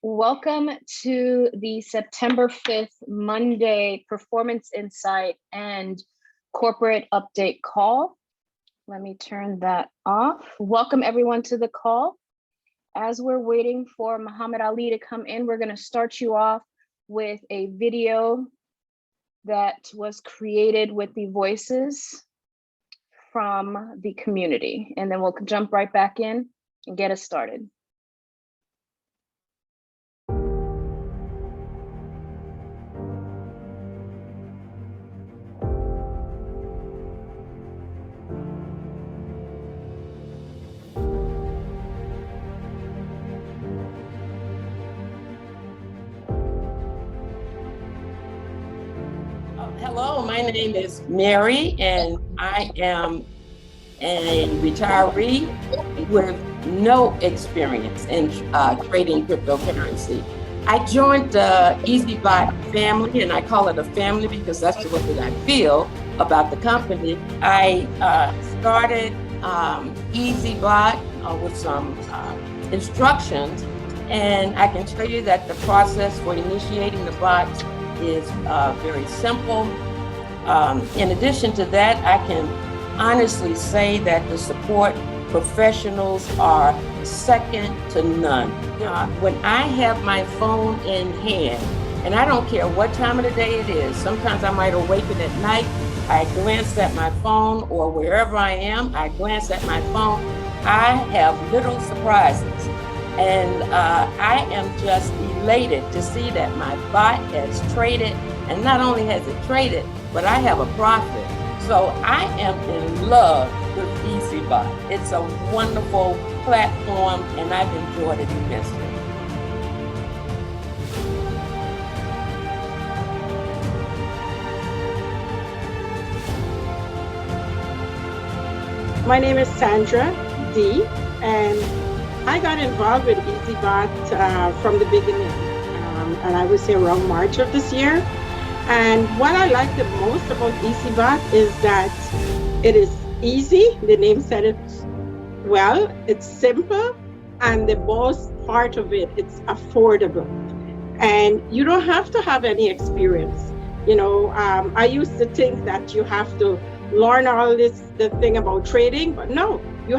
Welcome to the September 5th Monday Performance Insight and Corporate Update call. Let me turn that off. Welcome everyone to the call. As we're waiting for Muhammad Ali to come in, we're going to start you off with a video that was created with the voices from the community, and then we'll jump right back in and get us started. Hello, my name is Mary, and I am a retiree with no experience in trading cryptocurrency. I joined the Eazybot family, and I call it a family because that's the way that I feel about the company. I started Eazybot with some instructions, and I can tell you that the process for initiating the bots is very simple. In addition to that, I can honestly say that the support professionals are second to none. When I have my phone in hand, and I don't care what time of the day it is, sometimes I might awaken at night, I glance at my phone, or wherever I am, I glance at my phone, I have little surprises. And I am just elated to see that my bot has traded, and not only has it traded, but I have a profit. So I am in love with Eazybot. It's a wonderful platform, and I've enjoyed it immensely. My name is Sandra D, and I got involved with Eazybot from the beginning, and I would say around March of this year. And what I like the most about Eazybot is that it is easy. The name said it well. It's simple, and the most part of it, it's affordable. And you don't have to have any experience. I used to think that you have to learn the thing about trading, but no, you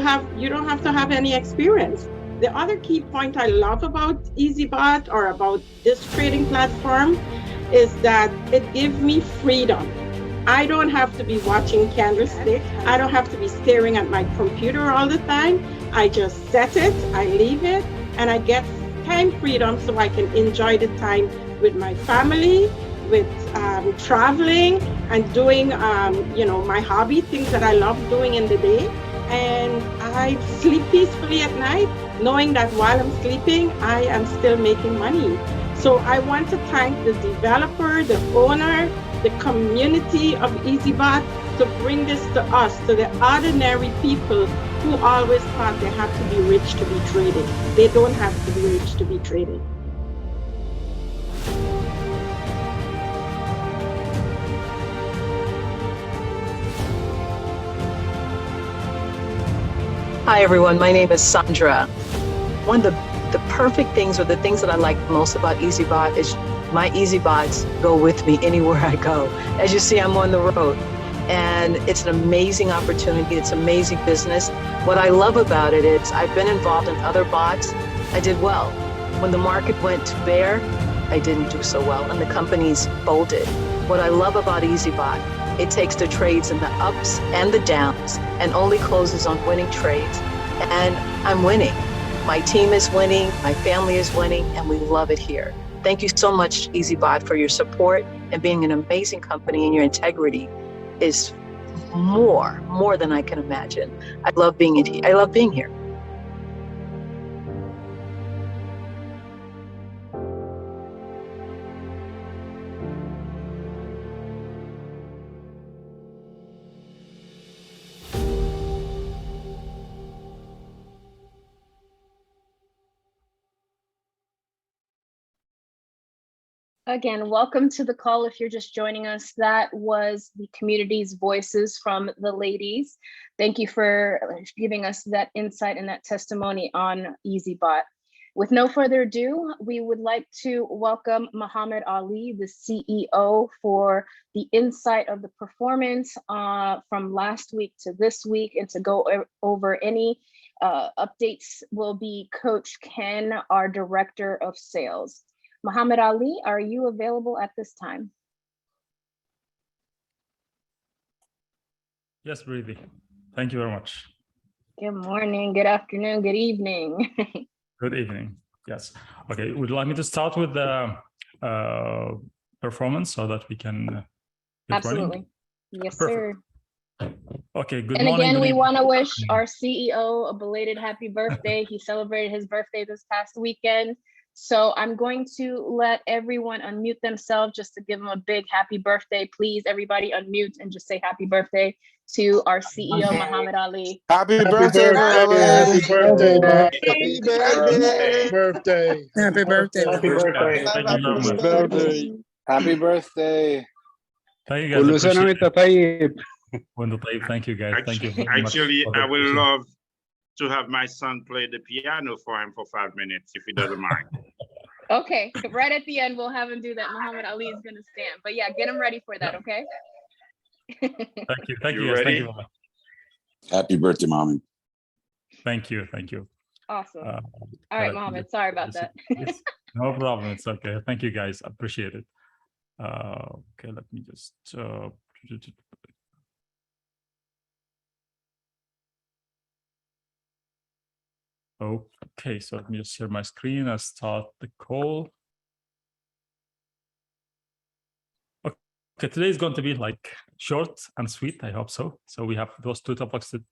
don't have to have any experience. The other key point I love about Eazybot or about this trading platform is that it gives me freedom. I don't have to be watching candlestick. I don't have to be staring at my computer all the time. I just set it, I leave it, and I get time freedom so I can enjoy the time with my family, with traveling and doing, my hobby, things that I love doing in the day. And I sleep peacefully at night, knowing that while I'm sleeping, I am still making money. So I want to thank the developer, the owner, the community of Eazybot to bring this to us, to the ordinary people who always thought they had to be rich to be trading. They don't have to be rich to be trading. Hi everyone, my name is Sandra. One of the perfect things, or the things that I like most about Eazybot, is my Eazybots go with me anywhere I go. As you see, I'm on the road, and it's an amazing opportunity. It's amazing business. What I love about it is I've been involved in other bots. I did well. When the market went to bear, I didn't do so well, and the companies folded. What I love about Eazybot, it takes the trades in the ups and the downs and only closes on winning trades. And I'm winning. My team is winning, my family is winning, and we love it here. Thank you so much, Eazybot, for your support and being an amazing company, and your integrity is more than I can imagine. I love being here. Again, welcome to the call. If you're just joining us, that was the community's voices from the ladies. Thank you for giving us that insight and that testimony on Eazybot. With no further ado, we would like to welcome Muhammad Ali, the CEO, for the insight of the performance from last week to this week, and to go over any updates will be Coach Ken, our Director of Sales. Muhammad Ali, are you available at this time? Yes, Breezy. Thank you very much. Good morning, good afternoon, good evening. Good evening. Yes. Okay. Would you like me to start with the performance so that we can get Absolutely. running? Yes, Perfect. sir. Okay. Good And morning. again, good we evening. want to wish our CEO a belated happy birthday. He celebrated his birthday this past weekend. So I'm going to let everyone unmute themselves just to give him a big happy birthday. Please, everybody unmute and just say happy birthday to our CEO, Muhammad Ali. Happy birthday, Muhammad. Happy birthday, Muhammad. Happy birthday. Birthday. Happy birthday. Happy birthday. Thank you very much. birthday. Happy birthday. Thank you guys. كل سنة Appreciate وانت طيب. it. Wonderful. Thank you guys. Thank you very much. Actually, for the I would appreciation. love to have my son play the piano for him for 5 minutes, if he doesn't mind. Okay, right at the end, we'll have him do that. Muhammad Ali is going to stand. But yeah, get him ready for that, okay? Thank you. Thank You you guys. Thank ready? you very much. Happy birthday, Mommy. Thank you. Thank you. Awesome. Uh, All right, let me Mohammed, just- sorry about that. Yes, no problem. It's okay. Thank you guys. Appreciate it. Okay, let me just. Okay, so let me just share my screen and start the call. Okay, today is going to be like short and sweet. I hope so. So we have those two topics to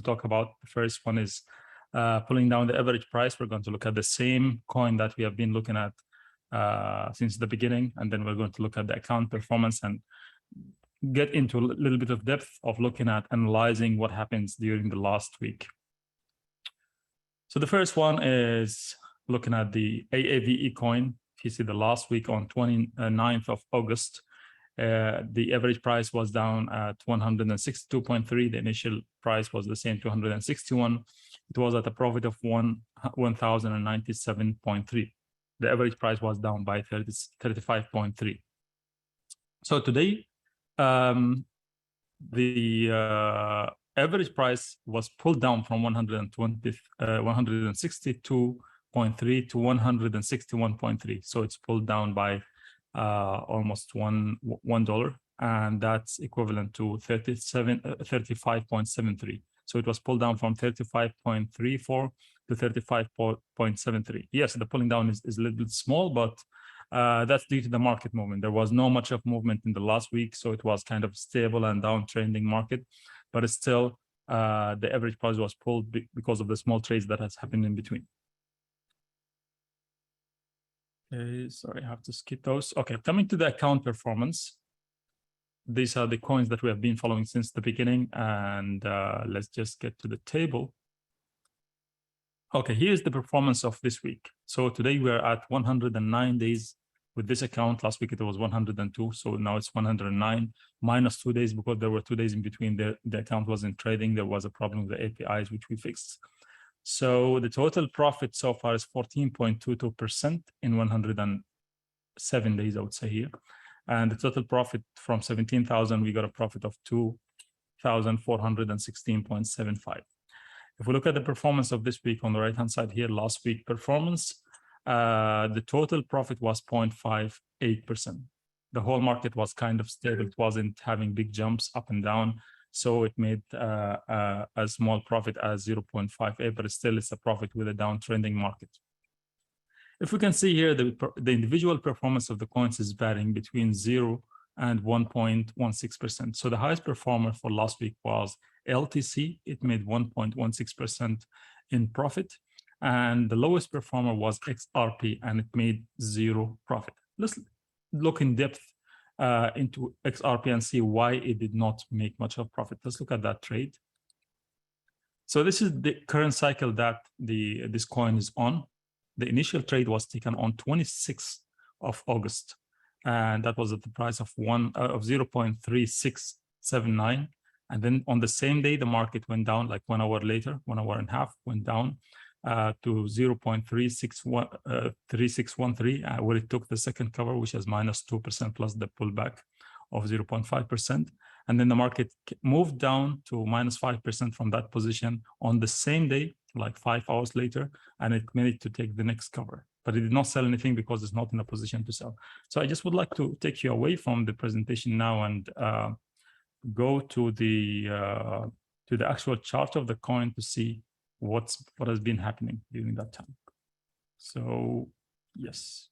talk about. The first one is pulling down the average price. We're going to look at the same coin that we have been looking at since the beginning, and then we're going to look at the account performance and get into a little bit of depth of looking at analyzing what happens during the last week. So the first one is looking at the AAVE coin. If you see the last week on 29th of August, the average price was down at 162.3. The initial price was the same, 261. It was at a profit of 1,097.3. The average price was down by 35.3. So today, the average price was pulled down from 162.3 to 161.3. So it's pulled down by almost $1, and that's equivalent to 35.73. So it was pulled down from 35.34 to 35.73. Yes, the pulling down is a little bit small, but that's due to the market movement. There was no much of movement in the last week, so it was kind of stable and downtrending market, but it's still the average price was pulled because of the small trades that has happened in between. Okay, sorry, I have to skip those. Okay, coming to the account performance. These are the coins that we have been following since the beginning, and let's just get to the table. Okay, here's the performance of this week. So today we're at 109 days with this account. Last week it was 102, so now it's 109 minus 2 days because there were 2 days in between. The account wasn't trading. There was a problem with the APIs, which we fixed. So the total profit so far is 14.22% in 107 days, I would say here. And the total profit from 17,000, we got a profit of 2,416.75. If we look at the performance of this week on the right-hand side here, last week performance, the total profit was 0.58%. The whole market was kind of stable. It wasn't having big jumps up and down. So it made a small profit as 0.58, but still it's a profit with a downtrending market. If we can see here, the individual performance of the coins is varying between 0 and 1.16%. So the highest performer for last week was LTC. It made 1.16% in profit. And the lowest performer was XRP, and it made 0 profit. Let's look in depth into XRP and see why it did not make much of profit. Let's look at that trade. So this is the current cycle that this coin is on. The initial trade was taken on 26th of August, and that was at the price of 0.3679. And then on the same day, the market went down, like 1 hour later, 1 hour and a half went down to 0.3613, where it took the second cover, which is minus 2% plus the pullback of 0.5%. And then the market moved down to minus 5% from that position on the same day, like 5 hours later, and it managed to take the next cover. But it did not sell anything because it's not in a position to sell. So I just would like to take you away from the presentation now and go to the actual chart of the coin to see what has been happening during that time. So yes,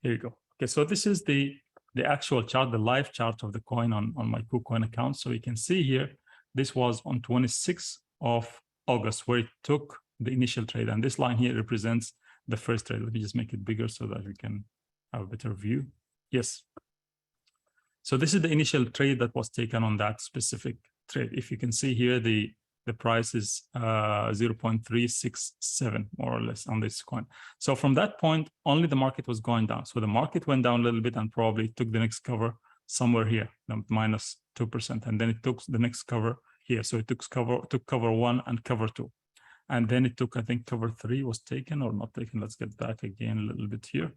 here you go. Okay, so this is the actual chart, the live chart of the coin on my KuCoin account. So you can see here, this was on 26th of August where it took the initial trade, and this line here represents the first trade. Let me just make it bigger so that we can have a better view. Yes. So this is the initial trade that was taken on that specific trade. If you can see here, the price is 0.367 more or less on this coin. So from that point, only the market was going down. So the market went down a little bit and probably took the next cover somewhere here, minus 2%. And then it took the next cover here. So it took cover 1 and cover 2. And then it took, I think, cover 3 was taken or not taken. Let's get back again a little bit here.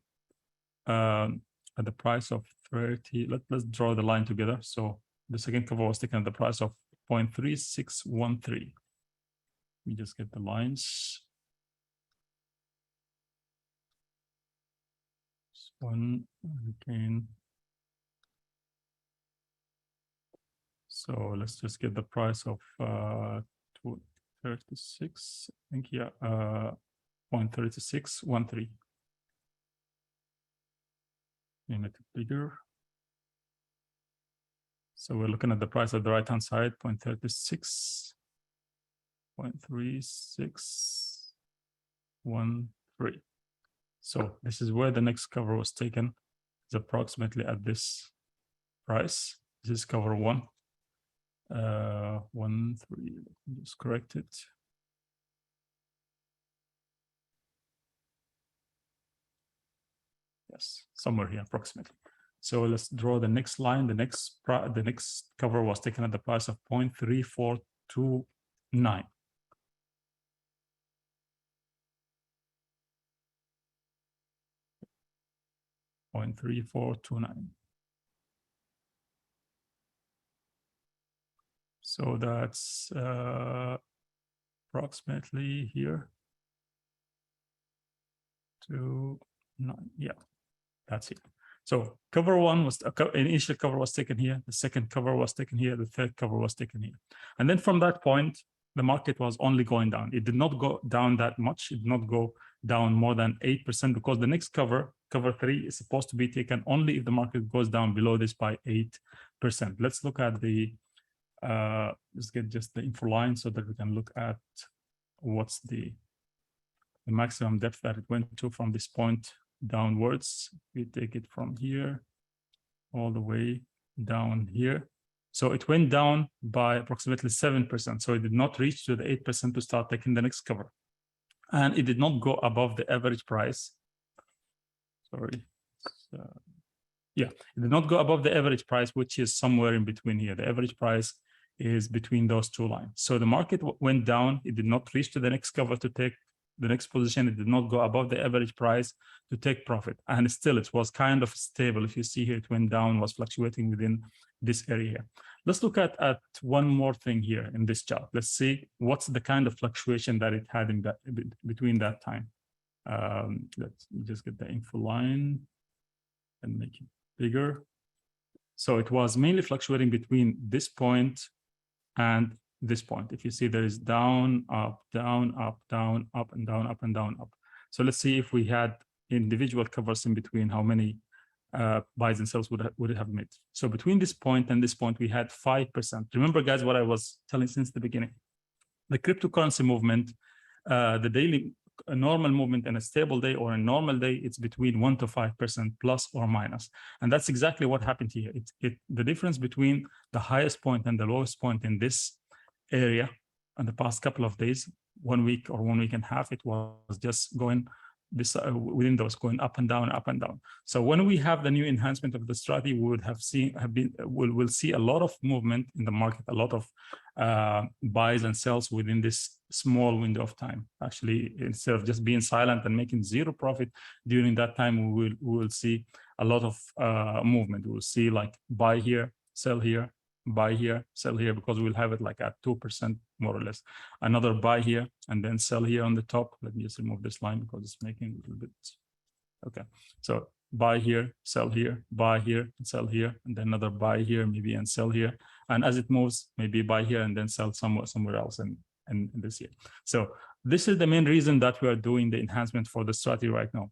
At the price of 30, let's draw the line together. So the second cover was taken at the price of 0.3613. We just get the lines. This one again. So let's just get the price of 236. I think, yeah, 0.3613. Make it bigger. So we're looking at the price at the right-hand side, 0.36, 0.3613. So this is where the next cover was taken. It's approximately at this price. This is cover 1. 13. Let me just correct it. Yes, somewhere here approximately. So let's draw the next line. The next cover was taken at the price of 0.3429. .3429. So that's approximately here. 29. Yeah, that's it. So cover 1 was initial cover was taken here. The second cover was taken here. The third cover was taken here. And then from that point, the market was only going down. It did not go down that much. It did not go down more than 8% because the next cover 3, is supposed to be taken only if the market goes down below this by 8%. Let's look at the, let's get just the info line so that we can look at what's the maximum depth that it went to from this point downwards. We take it from here all the way down here. So it went down by approximately 7%. So it did not reach to the 8% to start taking the next cover. And it did not go above the average price. Sorry. Yeah, it did not go above the average price, which is somewhere in between here. The average price is between those two lines. So the market went down. It did not reach to the next cover to take the next position. It did not go above the average price to take profit. And still, it was kind of stable. If you see here, it went down, was fluctuating within this area. Let's look at one more thing here in this chart. Let's see what's the kind of fluctuation that it had in that between that time. Let's just get the info line and make it bigger. So it was mainly fluctuating between this point and this point. If you see, there is down, up, down, up, down, up, and down, up, and down, up. So let's see if we had individual covers in between, how many buys and sells would it have made. So between this point and this point, we had 5%. Remember, guys, what I was telling since the beginning. The cryptocurrency movement, the daily normal movement in a stable day or a normal day, it's between 1 to 5% plus or minus. And that's exactly what happened here. The difference between the highest point and the lowest point in this area in the past couple of days, 1 week or 1 week and a half, it was just going this within those going up and down, up and down. So when we have the new enhancement of the strategy, we would we'll see a lot of movement in the market, a lot of buys and sells within this small window of time. Actually, instead of just being silent and making zero profit during that time, we will see a lot of movement. We'll see like buy here, sell here, buy here, sell here, because we'll have it like at 2% more or less. Another buy here and then sell here on the top. Let me just remove this line because it's making a little bit. Okay, so buy here, sell here, buy here, and sell here, and then another buy here, maybe, and sell here. And as it moves, maybe buy here and then sell somewhere else and this year. So this is the main reason that we are doing the enhancement for the strategy right now,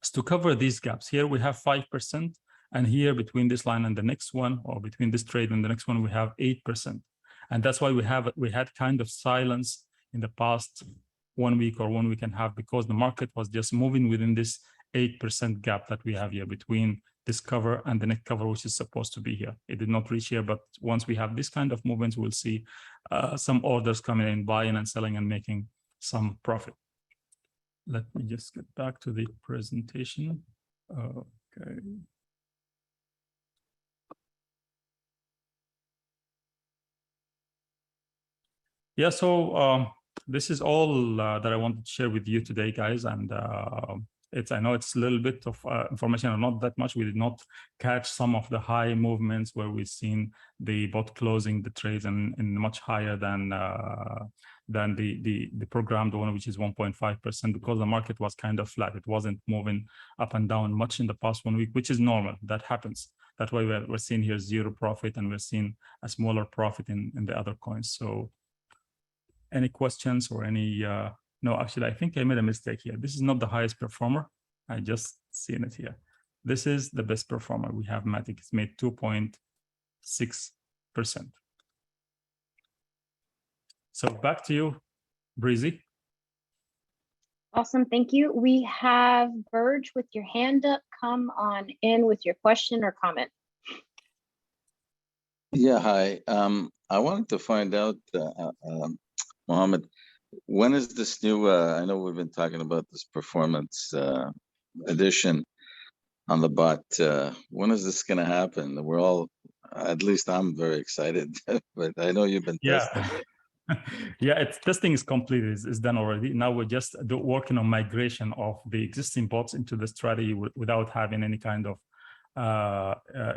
is to cover these gaps. Here we have 5%, and here between this line and the next one, or between this trade and the next one, we have 8%. And that's why we had kind of silence in the past 1 week or 1 week and a half, because the market was just moving within this 8% gap that we have here between this cover and the next cover, which is supposed to be here. It did not reach here, but once we have this kind of movements, we'll see some orders coming in, buying and selling and making some profit. Let me just get back to the presentation. Okay. Yeah, so this is all that I wanted to share with you today, guys. And I know it's a little bit of information, and not that much. We did not catch some of the high movements where we've seen the bot closing the trades and much higher than the programmed one, which is 1.5%, because the market was kind of flat. It wasn't moving up and down much in the past 1 week, which is normal. That happens. That's why we're seeing here zero profit, and we're seeing a smaller profit in the other coins. So any questions or any, no, actually, I think I made a mistake here. This is not the highest performer. I just seen it here. This is the best performer. We have Matic. It's made 2.6%. So back to you, Breezy. Awesome, thank you. We have Burge with your hand up. Come on in with your question or comment. Yeah, hi. I wanted to find out, Mohammed, when is this new, I know we've been talking about this performance edition on the bot. When is this going to happen? We're all, at least I'm very excited, but I know you've been testing. Yeah, testing is complete, is done already. Now we're just working on migration of the existing bots into the strategy without having any kind of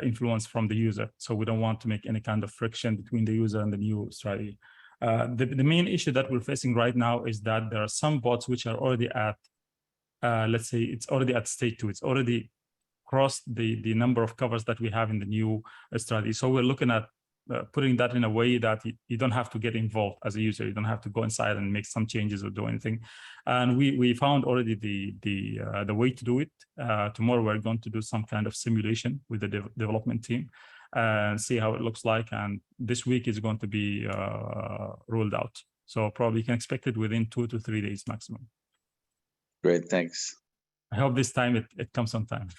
influence from the user. So we don't want to make any kind of friction between the user and the new strategy. The main issue that we're facing right now is that there are some bots which are already at, let's say it's already at stage 2. It's already crossed the number of covers that we have in the new strategy. So we're looking at putting that in a way that you don't have to get involved as a user. You don't have to go inside and make some changes or do anything. And we found already the way to do it. Tomorrow we're going to do some kind of simulation with the development team and see how it looks like. And this week is going to be rolled out. So probably you can expect it within 2 to 3 days maximum. Great, thanks. I hope this time it comes on time.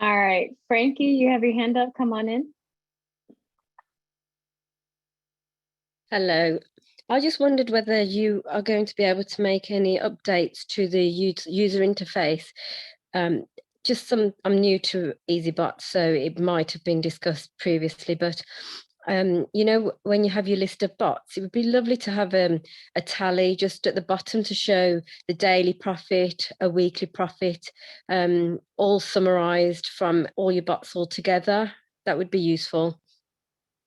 All right, Frankie, you have your hand up. Come on in. Hello. I just wondered whether you are going to be able to make any updates to the user interface. I'm new to Eazybot, so it might have been discussed previously, but you know, when you have your list of bots, it would be lovely to have a tally just at the bottom to show the daily profit, a weekly profit, all summarized from all your bots all together. That would be useful.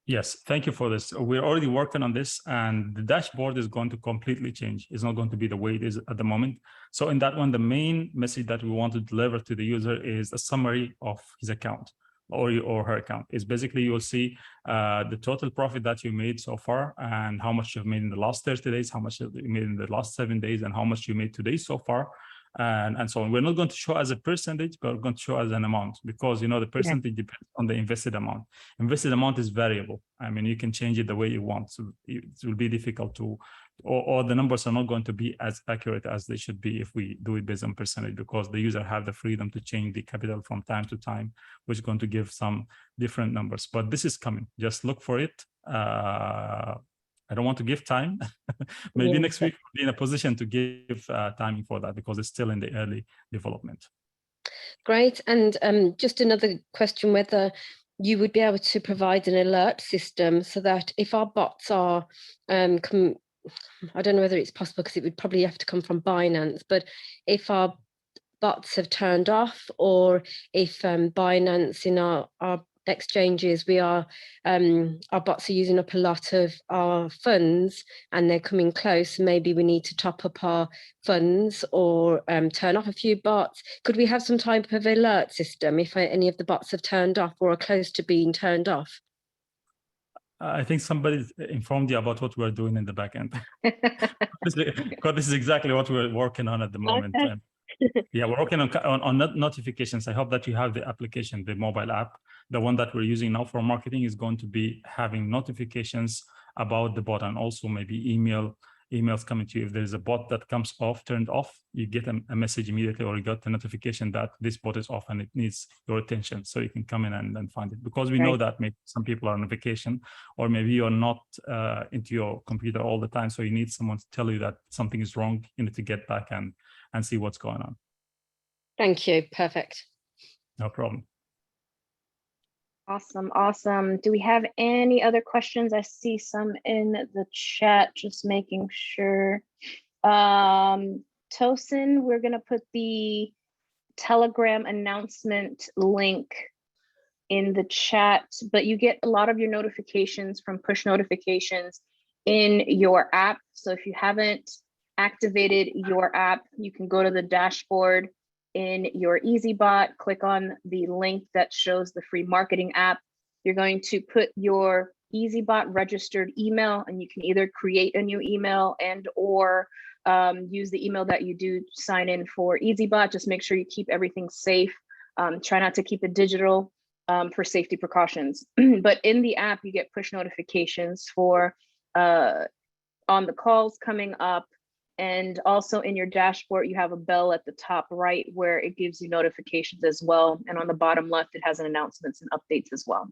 Yes, thank you for this. We're already working on this, and the dashboard is going to completely change. It's not going to be the way it is at the moment. So in that one, the main message that we want to deliver to the user is a summary of his account or her account. Is basically you'll see the total profit that you made so far, and how much you've made in the last 30 days, how much you made in the last 7 days, and how much you made today so far. And so on. We're not going to show as a percentage, but we're going to show as an amount, because you know the percentage depends on the invested amount. Invested amount is variable. I mean, you can change it the way you want, so it will be difficult to, or the numbers are not going to be as accurate as they should be if we do it based on percentage, because the user have the freedom to change the capital from time to time, which is going to give some different numbers. But this is coming. Just look for it. I don't want to give time. Maybe Yeah. next week we'll be in a position to give timing for that because it's still in the early development. Great. And just another question, whether you would be able to provide an alert system so that if our bots are, I don't know whether it's possible because it would probably have to come from Binance, but if our bots have turned off, or if Binance in our exchanges, our bots are using up a lot of our funds and they're coming close, maybe we need to top up our funds or turn off a few bots. Could we have some type of alert system if any of the bots have turned off or are close to being turned off? I think somebody informed you about what we're doing in the back end. Because this is exactly what we're working on at the moment. Okay. Yeah, we're working on notifications. I hope that you have the application, the mobile app. The one that we're using now for marketing is going to be having notifications about the bot, and also maybe emails coming to you. If there's a bot that comes off, turned off, you get a message immediately, or you got the notification that this bot is off and it needs your attention, so you can come in and find it. Because we know that maybe some people are on vacation, or maybe you're not into your computer all the time, so you need someone to tell you that something is wrong. You need to get back and see what's going on. Thank you. Perfect. No problem. Awesome, awesome. Do we have any other questions? I see some in the chat, just making sure. Tosin, we're gonna put the Telegram announcement link in the chat, but you get a lot of your notifications from push notifications in your app. So if you haven't activated your app, you can go to the dashboard in your Eazybot, click on the link that shows the free marketing app. You're going to put your Eazybot registered email, and you can either create a new email and or use the email that you do sign in for Eazybot. Just make sure you keep everything safe. Try not to keep it digital for safety precautions. But in the app, you get push notifications for on the calls coming up. And also in your dashboard, you have a bell at the top right where it gives you notifications as well. And on the bottom left, it has an announcements and updates as well.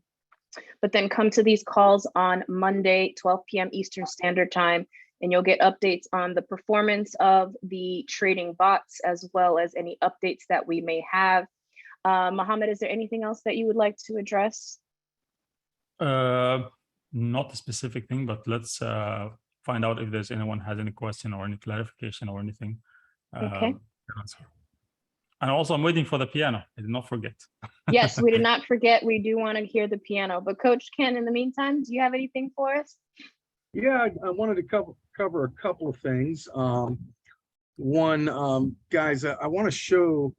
But then come to these calls on Monday, 12 p.m. Eastern Standard Time, and you'll get updates on the performance of the trading bots, as well as any updates that we may have. Mohammed, is there anything else that you would like to address? Not a specific thing, but let's find out if there's anyone has any question or any clarification or anything. Okay. And also, I'm waiting for the piano. I did not forget. Yes, we did not forget. We do want to hear the piano. But Coach Ken, in the meantime, do you have anything for us? Yeah, I wanted to cover a couple of things. One, guys, I want to show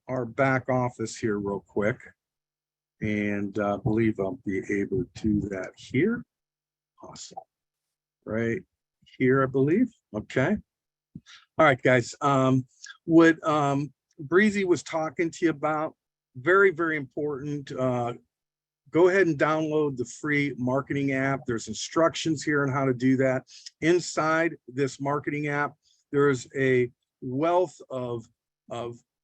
our back office here real quick. And I believe I'll be able to do that here. Awesome. Right here, I believe. Okay. All right, guys. What Breezy was talking to you about, very, very important. Go ahead and download the free marketing app. There's instructions here on how to do that. Inside this marketing app, there's a wealth of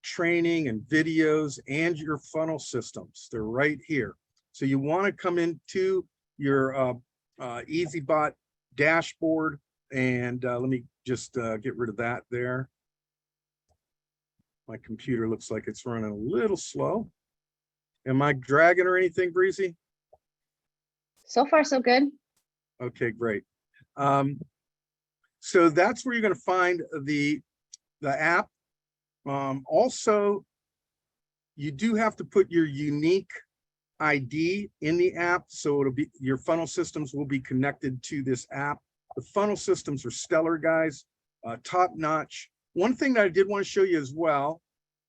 training and videos and your funnel systems. They're right here. So you want to come into your Eazybot dashboard, and let me just get rid of that there. My computer looks like it's running a little slow. Am I dragging or anything, Breezy? So far, so good. Okay, great. So that's where you're going to find the app. Also, you do have to put your unique ID in the app, so it'll be your funnel systems will be connected to this app. The funnel systems are stellar, guys, top notch. One thing that I did want to show you as well,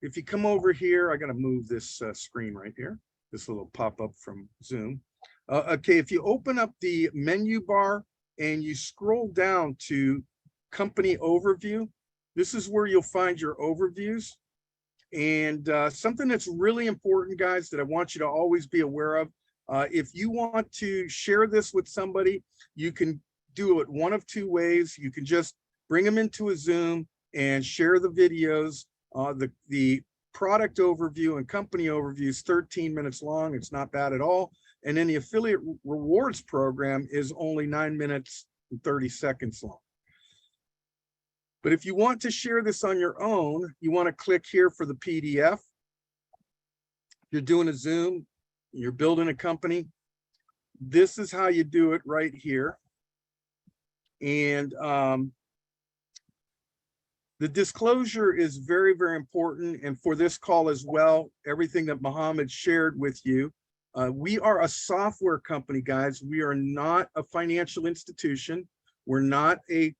if you come over here, I got to move this screen right here, this little pop-up from Zoom. Okay, if you open up the menu bar and you scroll down to company overview, this is where you'll find your overviews. And something that's really important, guys, that I want you to always be aware of, if you want to share this with somebody, you can do it one of two ways. You can just bring them into a Zoom and share the videos. The product overview and company overview is 13 minutes long. It's not bad at all. And then the affiliate rewards program is only 9 minutes and 30 seconds long. But if you want to share this on your own, you want to click here for the PDF. You're doing a Zoom, you're building a company. This is how you do it right here. And the disclosure is very, very important. And for this call as well, everything that Mohammed shared with you, we are a software company, guys. We are not a financial institution. We're not a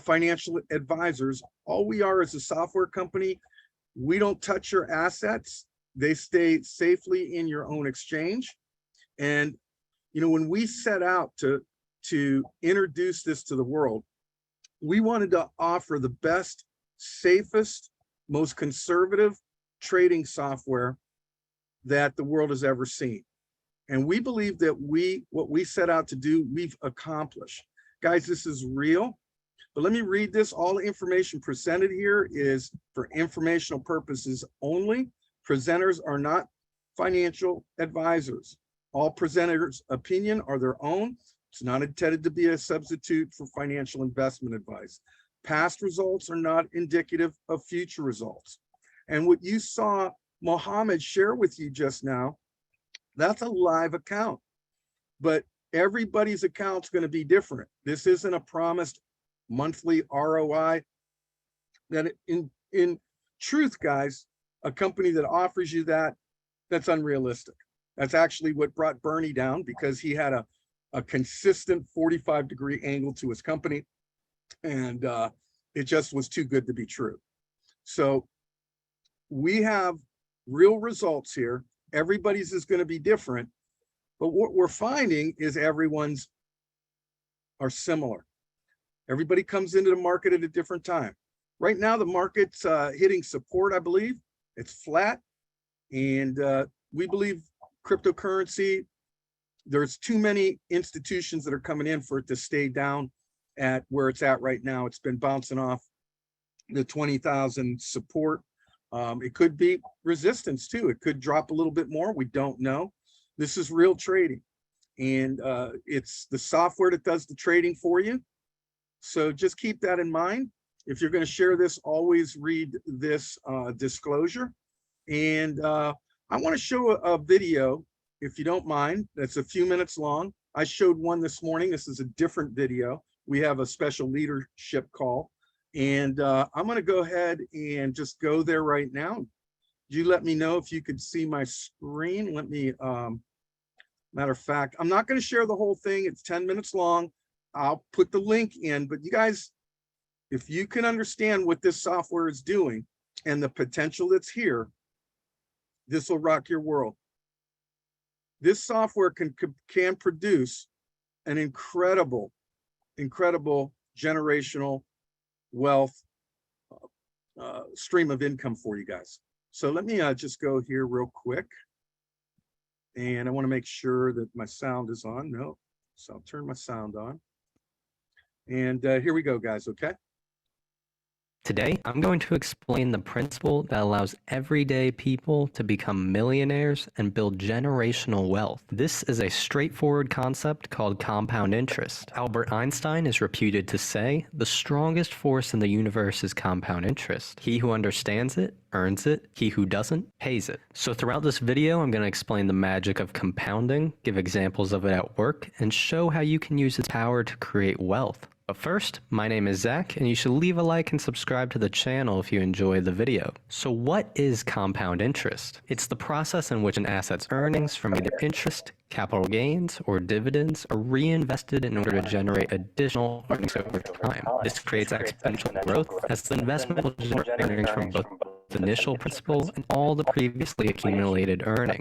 financial advisors. All we are is a software company. We don't touch your assets. They stay safely in your own exchange. And, you know, when we set out to introduce this to the world, we wanted to offer the best, safest, most conservative trading software that the world has ever seen. And we believe that what we set out to do, we've accomplished. Guys, this is real. But let me read this. All the information presented here is for informational purposes only. Presenters are not financial advisors. All presenters' opinion are their own. It's not intended to be a substitute for financial investment advice. Past results are not indicative of future results. And what you saw Mohammed share with you just now, that's a live account. But everybody's account's going to be different. This isn't a promised monthly ROI. That in truth, guys, a company that offers you that, that's unrealistic. That's actually what brought Bernie down, because he had a consistent 45-degree angle to his company, and it just was too good to be true. So we have real results here. Everybody's is going to be different, but what we're finding is everyone's are similar. Everybody comes into the market at a different time. Right now, the market's hitting support, I believe. It's flat, and we believe cryptocurrency, there's too many institutions that are coming in for it to stay down at where it's at right now. It's been bouncing off the 20,000 support. It could be resistance too. It could drop a little bit more. We don't know. This is real trading, and it's the software that does the trading for you. So just keep that in mind. If you're going to share this, always read this disclosure. And I want to show a video, if you don't mind, that's a few minutes long. I showed one this morning. This is a different video. We have a special leadership call. And I'm going to go ahead and just go there right now. You let me know if you could see my screen. Let me, matter of fact, I'm not going to share the whole thing. It's 10 minutes long. I'll put the link in, but you guys, if you can understand what this software is doing and the potential that's here, this will rock your world. This software can produce an incredible generational wealth stream of income for you guys. So let me just go here real quick. And I want to make sure that my sound is on. No, so I'll turn my sound on. And here we go, guys, okay? Today, I'm going to explain the principle that allows everyday people to become millionaires and build generational wealth. This is a straightforward concept called compound interest. Albert Einstein is reputed to say, the strongest force in the universe is compound interest. He who understands it, earns it. He who doesn't, pays it. So throughout this video, I'm going to explain the magic of compounding, give examples of it at work, and show how you can use its power to create wealth. But first, my name is Zach, and you should leave a like and subscribe to the channel if you enjoy the video. So what is compound interest? It's the process in which an asset's earnings from either interest, capital gains, or dividends are reinvested in order to generate additional earnings over time. This creates exponential growth as the investment will generate earnings from both the initial principal and all the previously accumulated earnings.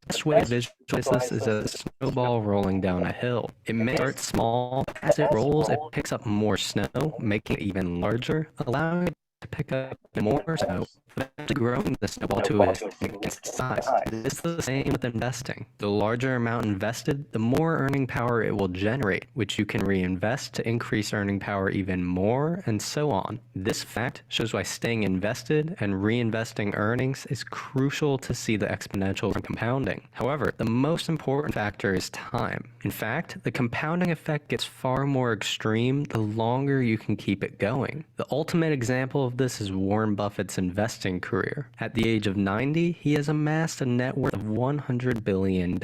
The best way to visualize this is a snowball rolling down a hill. It may start small. As it rolls, it picks up more snow, making it even larger, allowing it to pick up more snow, eventually growing the snowball to its significant size. This is the same with investing. The larger amount invested, the more earning power it will generate, which you can reinvest to increase earning power even more, and so on. This fact shows why staying invested and reinvesting earnings is crucial to see the exponential compounding. However, the most important factor is time. In fact, the compounding effect gets far more extreme the longer you can keep it going. The ultimate example of this is Warren Buffett's investing career. At the age of 90, he has amassed a net worth of $100 billion.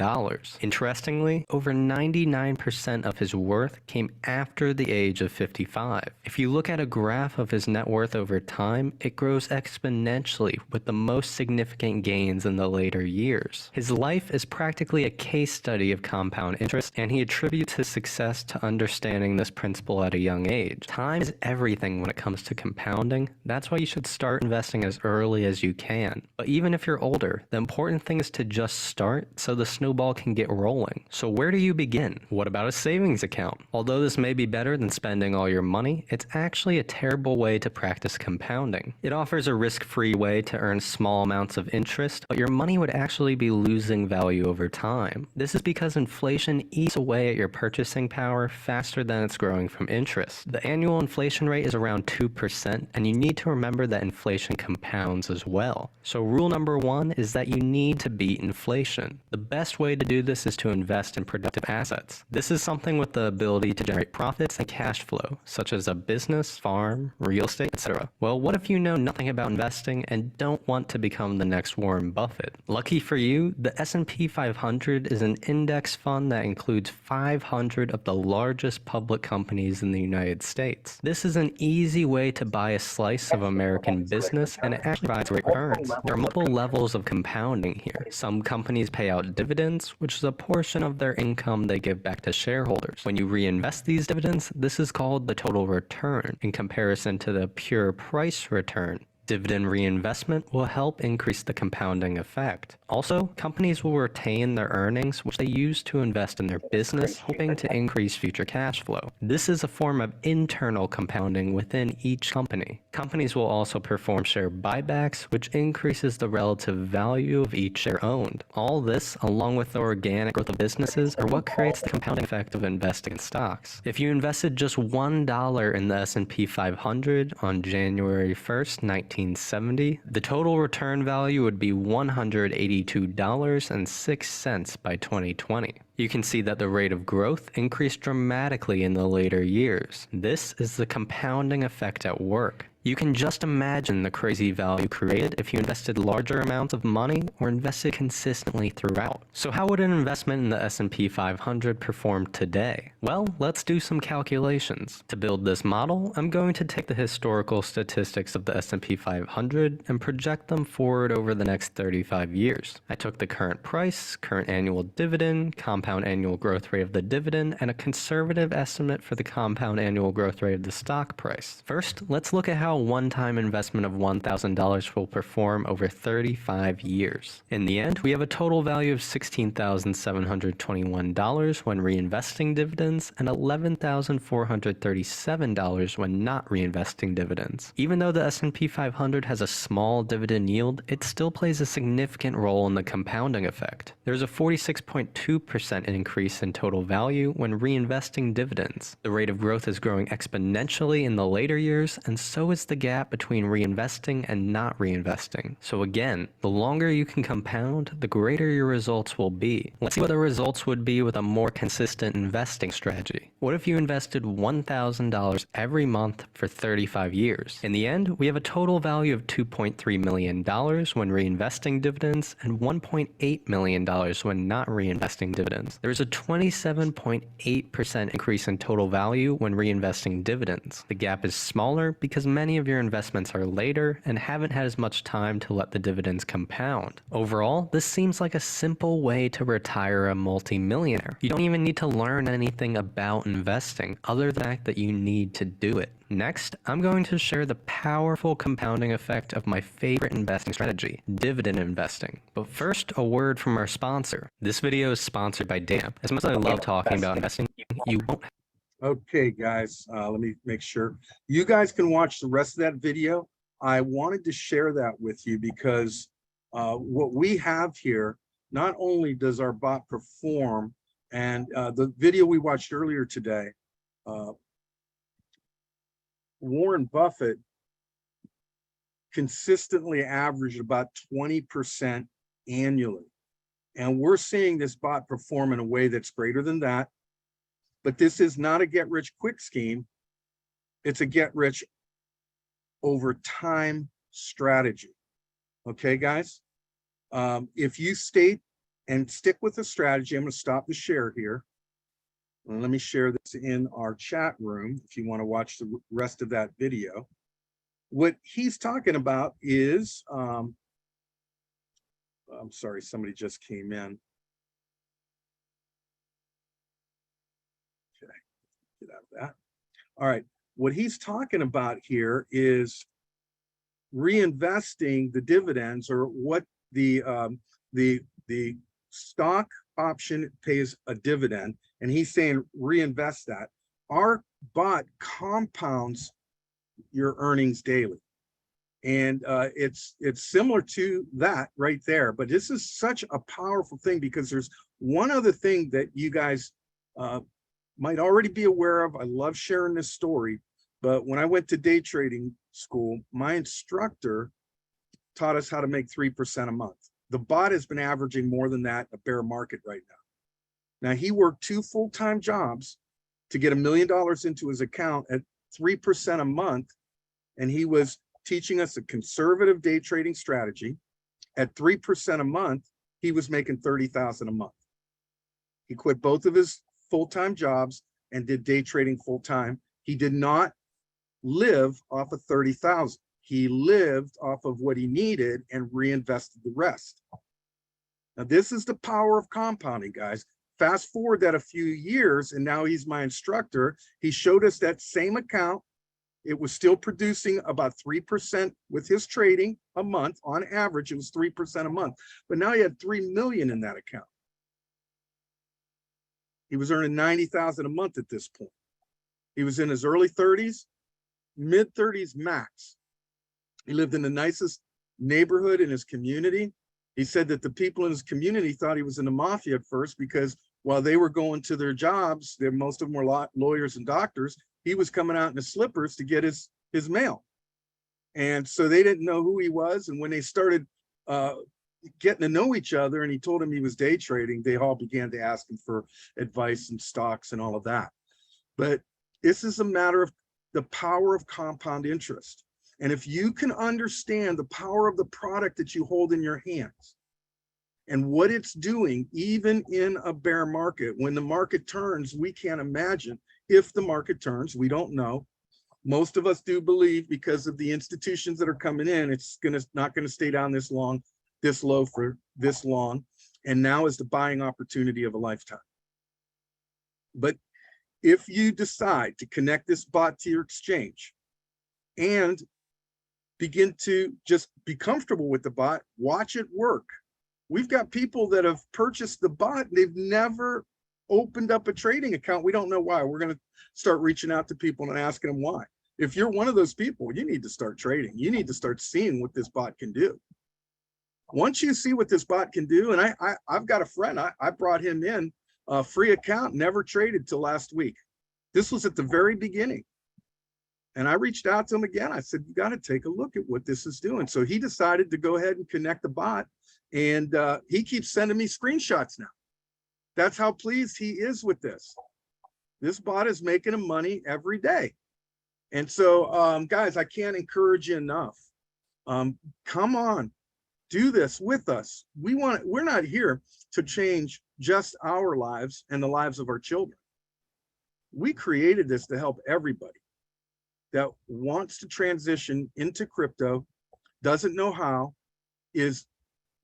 Interestingly, over 99% of his worth came after the age of 55. If you look at a graph of his net worth over time, it grows exponentially with the most significant gains in the later years. His life is practically a case study of compound interest, and he attributes his success to understanding this principle at a young age. Time is everything when it comes to compounding. That's why you should start investing as early as you can. But even if you're older, the important thing is to just start so the snowball can get rolling. So where do you begin? What about a savings account? Although this may be better than spending all your money, it's actually a terrible way to practice compounding. It offers a risk-free way to earn small amounts of interest, but your money would actually be losing value over time. This is because inflation eats away at your purchasing power faster than it's growing from interest. The annual inflation rate is around 2%, and you need to remember that inflation compounds as well. So rule number one is that you need to beat inflation. The best way to do this is to invest in productive assets. This is something with the ability to generate profits and cash flow, such as a business, farm, real estate, etc. Well, what if you know nothing about investing and don't want to become the next Warren Buffett? Lucky for you, the S&P 500 is an index fund that includes 500 of the largest public companies in the United States. This is an easy way to buy a slice of American business, and it actually provides great returns. There are multiple levels of compounding here. Some companies pay out dividends, which is a portion of their income they give back to shareholders. When you reinvest these dividends, this is called the total return in comparison to the pure price return. Dividend reinvestment will help increase the compounding effect. Also, companies will retain their earnings, which they use to invest in their business, hoping to increase future cash flow. This is a form of internal compounding within each company. Companies will also perform share buybacks, which increases the relative value of each share owned. All this, along with the organic growth of businesses, are what creates the compounding effect of investing in stocks. If you invested just $1 in the S&P 500 on January 1st, 1970, the total return value would be $182.06 by 2020. You can see that the rate of growth increased dramatically in the later years. This is the compounding effect at work. You can just imagine the crazy value created if you invested larger amounts of money or invested consistently throughout. So how would an investment in the S&P 500 perform today? Well, let's do some calculations. To build this model, I'm going to take the historical statistics of the S&P 500 and project them forward over the next 35 years. I took the current price, current annual dividend, compound annual growth rate of the dividend, and a conservative estimate for the compound annual growth rate of the stock price. First, let's look at how a one-time investment of $1,000 will perform over 35 years. In the end, we have a total value of $16,721 when reinvesting dividends and $11,437 when not reinvesting dividends. Even though the S&P 500 has a small dividend yield, it still plays a significant role in the compounding effect. There's a 46.2% increase in total value when reinvesting dividends. The rate of growth is growing exponentially in the later years, and so is the gap between reinvesting and not reinvesting. So again, the longer you can compound, the greater your results will be. Let's see what the results would be with a more consistent investing strategy. What if you invested $1,000 every month for 35 years? In the end, we have a total value of $2.3 million when reinvesting dividends and $1.8 million when not reinvesting dividends. There is a 27.8% increase in total value when reinvesting dividends. The gap is smaller because many of your investments are later and haven't had as much time to let the dividends compound. Overall, this seems like a simple way to retire a multi-millionaire. You don't even need to learn anything about investing other than the fact that you need to do it. Next, I'm going to share the powerful compounding effect of my favorite investing strategy, dividend investing. But first, a word from our sponsor. This video is sponsored by Dana. As much as I love talking about investing, you won't. Okay, guys, let me make sure. You guys can watch the rest of that video I wanted to share that with you because what we have here, not only does our bot perform, and the video we watched earlier today, Warren Buffett consistently averaged about 20% annually. And we're seeing this bot perform in a way that's greater than that. But this is not a get rich quick scheme. It's a get rich over time strategy. Okay, guys? If you state and stick with the strategy, I'm going to stop the share here. And let me share this in our chat room if you want to watch the rest of that video. What he's talking about is, I'm sorry, somebody just came in. Okay, get out of that. All right, what he's talking about here is reinvesting the dividends, or what the stock option pays a dividend, and he's saying reinvest that. Our bot compounds your earnings daily, and it's similar to that right there. But this is such a powerful thing because there's one other thing that you guys might already be aware of. I love sharing this story, but when I went to day trading school, my instructor taught us how to make 3% a month. The bot has been averaging more than that in a bear market right now. Now, he worked 2 full-time jobs to get $1 million into his account at 3% a month, and he was teaching us a conservative day trading strategy. At 3% a month, he was making $30,000 a month. He quit both of his full-time jobs and did day trading full-time. He did not live off of $30,000. He lived off of what he needed and reinvested the rest. Now, this is the power of compounding, guys. Fast forward that a few years, and now he's my instructor. He showed us that same account. It was still producing about 3% with his trading a month. On average, it was 3% a month. But now he had 3 million in that account. He was earning 90,000 a month at this point. He was in his early 30s, mid 30s max. He lived in the nicest neighborhood in his community. He said that the people in his community thought he was in the mafia at first, because while they were going to their jobs, most of them were lawyers and doctors, he was coming out in his slippers to get his mail. And so they didn't know who he was. And when they started getting to know each other, and he told them he was day trading, they all began to ask him for advice and stocks and all of that. But this is a matter of the power of compound interest. And if you can understand the power of the product that you hold in your hands and what it's doing, even in a bear market, when the market turns, we can't imagine if the market turns, we don't know. Most of us do believe, because of the institutions that are coming in, it's not going to stay down this low for this long. And now is the buying opportunity of a lifetime. But if you decide to connect this bot to your exchange and begin to just be comfortable with the bot, watch it work. We've got people that have purchased the bot, they've never opened up a trading account. We don't know why. We're going to start reaching out to people and asking them why. If you're one of those people, you need to start trading. You need to start seeing what this bot can do. Once you see what this bot can do, and I've got a friend, I brought him in a free account, never traded till last week. This was at the very beginning. And I reached out to him again. I said, you got to take a look at what this is doing. So he decided to go ahead and connect the bot. And he keeps sending me screenshots now. That's how pleased he is with this. This bot is making him money every day. And so, guys, I can't encourage you enough. Come on, do this with us. We're not here to change just our lives and the lives of our children. We created this to help everybody that wants to transition into crypto, doesn't know how, is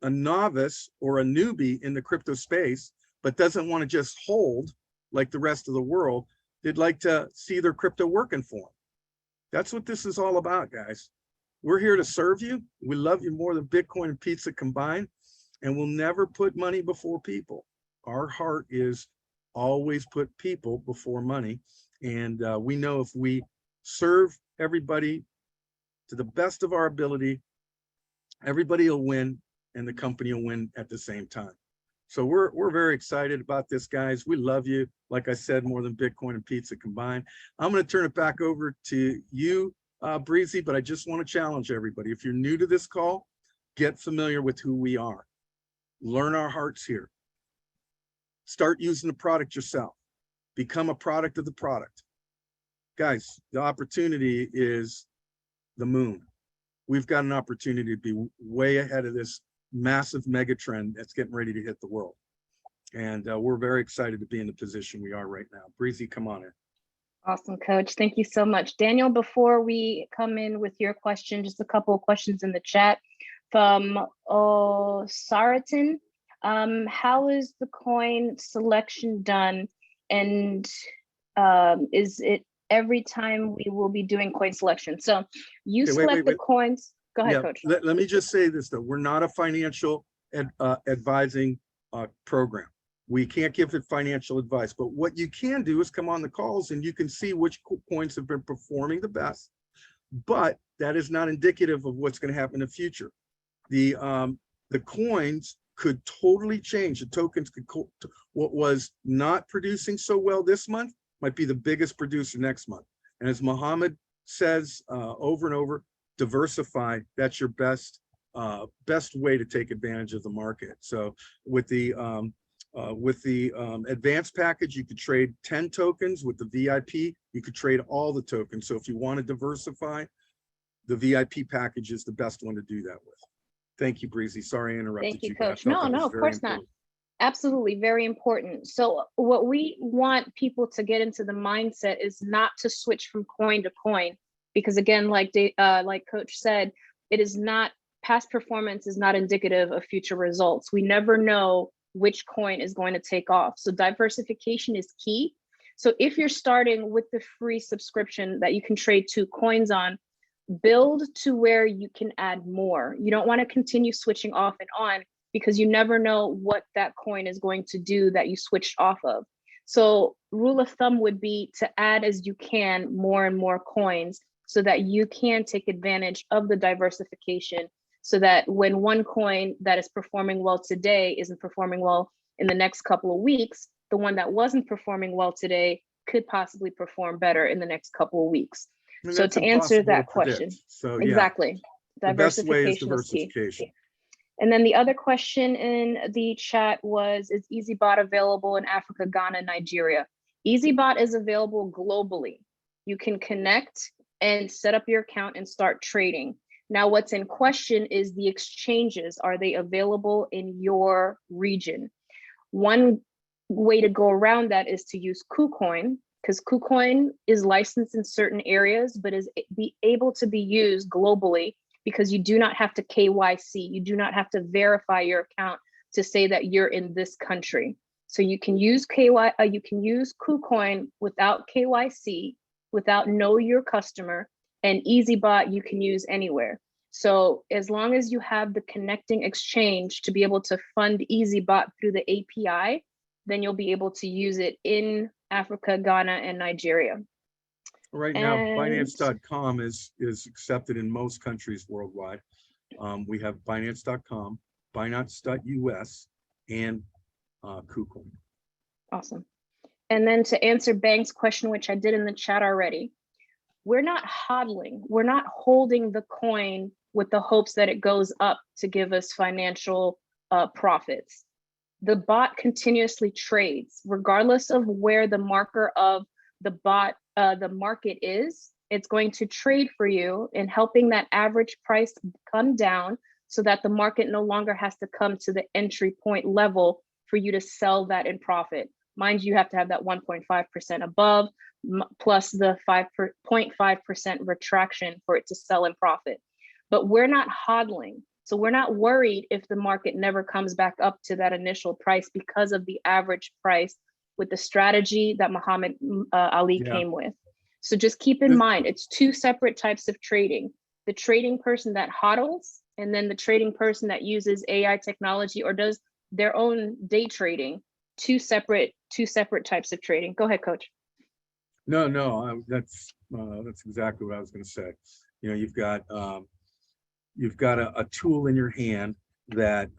a novice or a newbie in the crypto space, but doesn't want to just hold like the rest of the world. They'd like to see their crypto working for them. That's what this is all about, guys. We're here to serve you. We love you more than Bitcoin and pizza combined, and we'll never put money before people. Our heart is always put people before money. And we know if we serve everybody to the best of our ability. Everybody will win and the company will win at the same time. So we're very excited about this, guys. We love you. Like I said, more than Bitcoin and pizza combined. I'm going to turn it back over to you, Breezy, but I just want to challenge everybody. If you're new to this call, get familiar with who we are. Learn our hearts here. Start using the product yourself. Become a product of the product. Guys, the opportunity is the moon. We've got an opportunity to be way ahead of this massive mega trend that's getting ready to hit the world. And we're very excited to be in the position we are right now. Breezy, come on in. Awesome, Coach. Thank you so much. Daniel, before we come in with your question, just a couple of questions in the chat from Saratin. How is the coin selection done? And is it every time we will be doing coin selection? So you select the coins. Go ahead, Coach. Let me just say this, though. We're not a financial advising program. We can't give it financial advice, but what you can do is come on the calls and you can see which coins have been performing the best, but that is not indicative of what's going to happen in the future. The coins could totally change. The tokens could, what was not producing so well this month might be the biggest producer next month. And as Mohammed says over and over, diversify. That's your best way to take advantage of the market. So with the advanced package, you could trade 10 tokens. With the VIP, you could trade all the tokens. So if you want to diversify, the VIP package is the best one to do that with. Thank you, Breezy. Sorry I interrupted you. Thank you, Coach. No, of course not. Absolutely, very important. So what we want people to get into the mindset is not to switch from coin to coin, because again, like Coach said, it is not, past performance is not indicative of future results. We never know which coin is going to take off. So diversification is key. So if you're starting with the free subscription that you can trade 2 coins on, build to where you can add more. You don't want to continue switching off and on, because you never know what that coin is going to do that you switched off of. So rule of thumb would be to add as you can more and more coins so that you can take advantage of the diversification, so that when one coin that is performing well today isn't performing well in the next couple of weeks, the one that wasn't performing well today could possibly perform better in the next couple of weeks. So to answer that question, so exactly, the best way is diversification. diversification. And then the other question in the chat was, is Eazybot available in Africa, Ghana, Nigeria? Eazybot is available globally. You can connect and set up your account and start trading. Now, what's in question is the exchanges. Are they available in your region? One way to go around that is to use KuCoin, because KuCoin is licensed in certain areas, but is able to be used globally, because you do not have to KYC. You do not have to verify your account to say that you're in this country. So you can use KuCoin without KYC, without know your customer, and Eazybot you can use anywhere. So as long as you have the connecting exchange to be able to fund Eazybot through the API, then you'll be able to use it in Africa, Ghana, and Nigeria. Right now, Binance.com is accepted in most countries worldwide. We have Binance.com, Binance.us, and KuCoin. Awesome. And then to answer Bank's question, which I did in the chat already, we're not hodling. We're not holding the coin with the hopes that it goes up to give us financial profits. The bot continuously trades, regardless of where the marker of the bot, the market is. It's going to trade for you in helping that average price come down, so that the market no longer has to come to the entry point level for you to sell that in profit. Mind you, have to have that 1.5% above, plus the 0.5% retraction for it to sell in profit. But we're not hodling. So we're not worried if the market never comes back up to that initial price because of the average price with the strategy that Muhammad Ali came with. So just keep in mind, it's 2 separate types of trading. The trading person that hodls, and then the trading person that uses AI technology or does their own day trading. Two separate types of trading. Go ahead, Coach. No, that's exactly what I was going to say. You know, you've got a tool in your hand that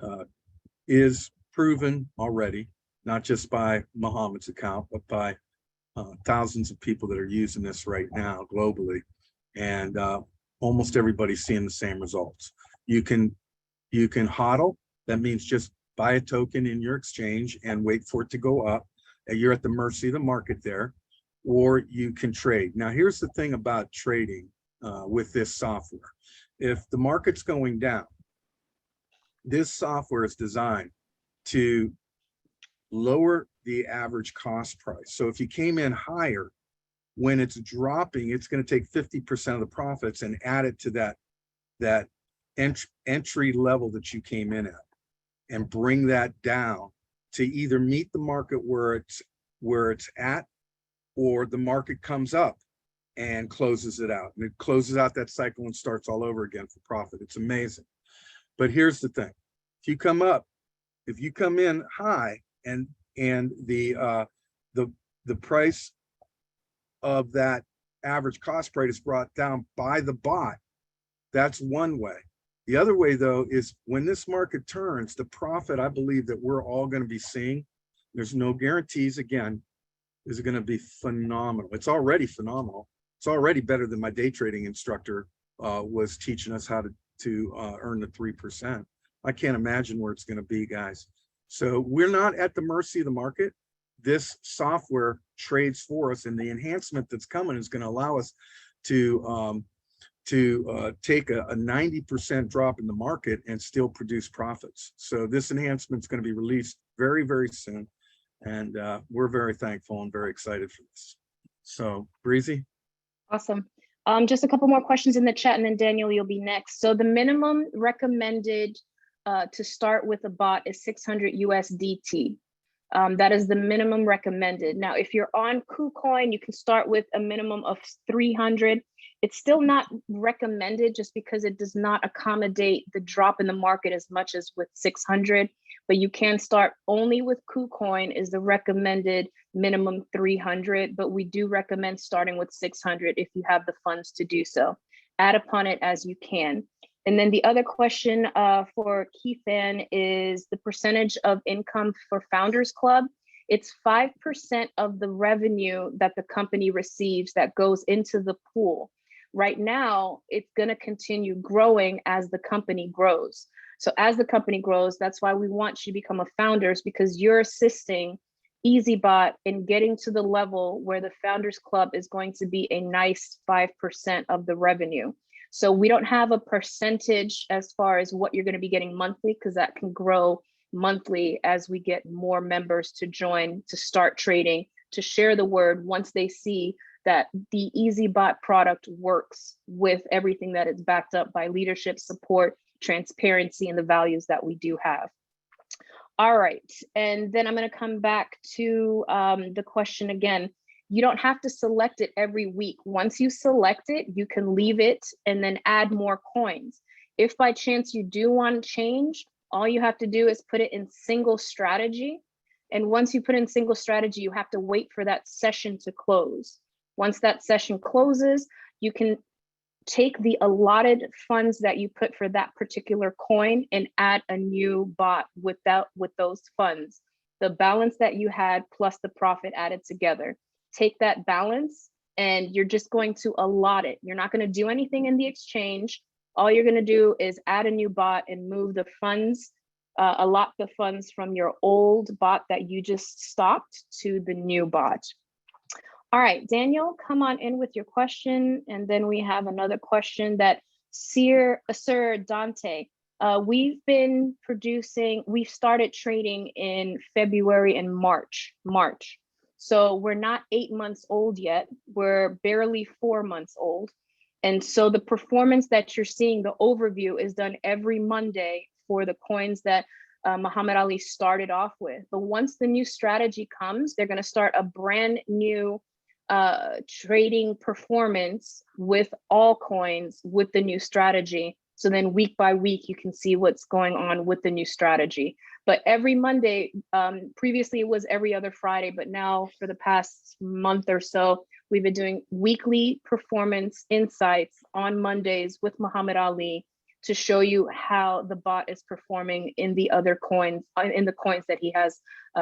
is proven already, not just by Mohammed's account, but by thousands of people that are using this right now globally. And almost everybody's seeing the same results. You can hodl. That means just buy a token in your exchange and wait for it to go up. And you're at the mercy of the market there, or you can trade. Now, here's the thing about trading with this software. If the market's going down, this software is designed to lower the average cost price. So if you came in higher, when it's dropping, it's going to take 50% of the profits and add it to that entry level that you came in at, and bring that down to either meet the market where it's at, or the market comes up and closes it out. And it closes out that cycle and starts all over again for profit. It's amazing. But here's the thing. If you come in high and the price of that average cost price is brought down by the bot, that's one way. The other way, though, is when this market turns, the profit I believe that we're all going to be seeing, there's no guarantees, again, is going to be phenomenal. It's already phenomenal. It's already better than my day trading instructor was teaching us how to earn the 3%. I can't imagine where it's going to be, guys. So we're not at the mercy of the market. This software trades for us, and the enhancement that's coming is going to allow us to take a 90% drop in the market and still produce profits. So this enhancement is going to be released very, very soon. And we're very thankful and very excited for this. So, Breezy? Awesome. Just a couple more questions in the chat, and then Daniel, you'll be next. So the minimum recommended to start with a bot is 600 USDT. That is the minimum recommended. Now, if you're on KuCoin, you can start with a minimum of 300. It's still not recommended just because it does not accommodate the drop in the market as much as with 600, but you can start only with KuCoin is the recommended minimum 300, but we do recommend starting with 600 if you have the funds to do so. Add upon it as you can. And then the other question for Keithan is the percentage of income for Founders Club. It's 5% of the revenue that the company receives that goes into the pool. Right now, it's going to continue growing as the company grows. So as the company grows, that's why we want you to become a founders, because you're assisting Eazybot in getting to the level where the Founders Club is going to be a nice 5% of the revenue. So we don't have a percentage as far as what you're going to be getting monthly, because that can grow monthly as we get more members to join, to start trading, to share the word once they see that the Eazybot product works with everything that is backed up by leadership, support, transparency, and the values that we do have. All right, and then I'm going to come back to the question again. You don't have to select it every week. Once you select it, you can leave it and then add more coins. If by chance you do want to change, all you have to do is put it in single strategy. And once you put in single strategy, you have to wait for that session to close. Once that session closes, you can take the allotted funds that you put for that particular coin and add a new bot with those funds. The balance that you had plus the profit added together. Take that balance and you're just going to allot it. You're not going to do anything in the exchange. All you're going to do is add a new bot and move the funds, allot the funds from your old bot that you just stopped to the new bot. All right, Daniel, come on in with your question. And then we have another question that Sir Dante, we've started trading in February and March. So we're not 8 months old yet. We're barely 4 months old. And so the performance that you're seeing, the overview is done every Monday for the coins that Muhammad Ali started off with. But once the new strategy comes, they're going to start a brand new trading performance with all coins with the new strategy. So then week by week, you can see what's going on with the new strategy. But every Monday, previously it was every other Friday, but now for the past month or so, we've been doing weekly performance insights on Mondays with Muhammad Ali to show you how the bot is performing in the other coins, in the coins that he has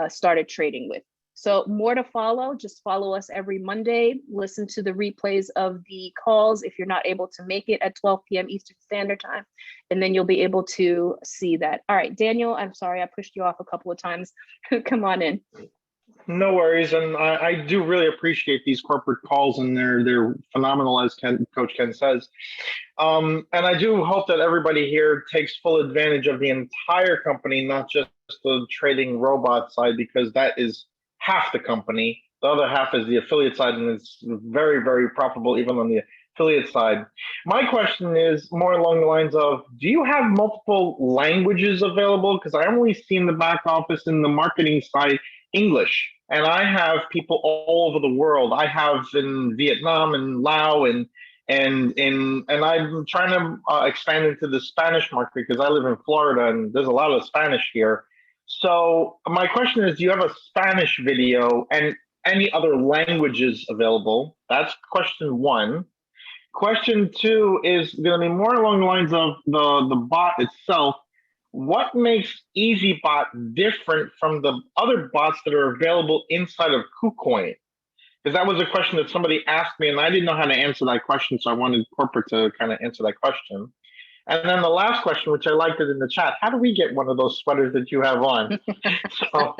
started trading with. So more to follow. Just follow us every Monday. Listen to the replays of the calls if you're not able to make it at 12 p.m. Eastern Standard Time, and then you'll be able to see that. All right, Daniel, I'm sorry I pushed you off a couple of times. Come on in. No worries, and I do really appreciate these corporate calls, and they're phenomenal, as Coach Ken says. And I do hope that everybody here takes full advantage of the entire company, not just the trading robot side, because that is half the company. The other half is the affiliate side, and it's very, very profitable even on the affiliate side. My question is more along the lines of, do you have multiple languages available? Because I only see in the back office in the marketing side English, and I have people all over the world. I have in Vietnam and Laos, and I'm trying to expand into the Spanish market because I live in Florida and there's a lot of Spanish here. So my question is, do you have a Spanish video and any other languages available? That's question one. Question two is going to be more along the lines of the bot itself. What makes Eazybot different from the other bots that are available inside of KuCoin? Because that was a question that somebody asked me, and I didn't know how to answer that question, so I wanted corporate to kind of answer that question. And then the last question, which I liked it in the chat, how do we get one of those sweaters that you have on? So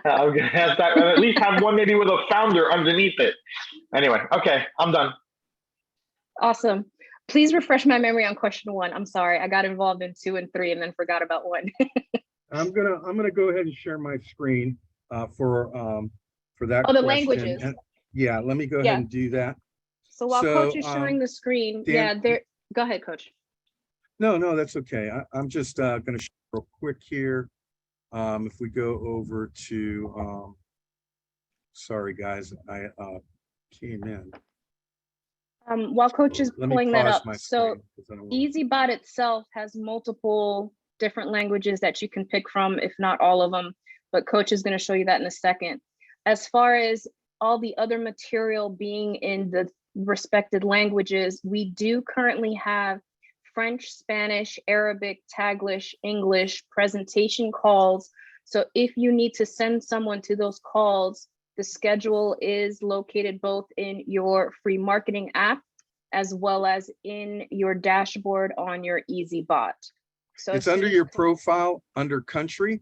I'm going to ask that, and at least have one maybe with a founder underneath it. Anyway, okay, I'm done. Awesome. Please refresh my memory on question one. I'm sorry, I got involved in 2 and 3 and then forgot about 1. I'm gonna go ahead and share my screen for that. Oh, the question. languages. And, yeah, let me go ahead and do that. So while Coach is sharing the screen, go ahead, Coach. No, that's okay. I'm just going to show real quick here. If we go over to, sorry guys, I came in. While Coach is pulling that up, so Eazybot itself has multiple different languages that you can pick from, if not all of them, but Coach is going to show you that in a second. As far as all the other material being in the respected languages, we do currently have French, Spanish, Arabic, Taglish, English presentation calls. So if you need to send someone to those calls, the schedule is located both in your free marketing app as well as in your dashboard on your Eazybot. So it's under your profile, under country,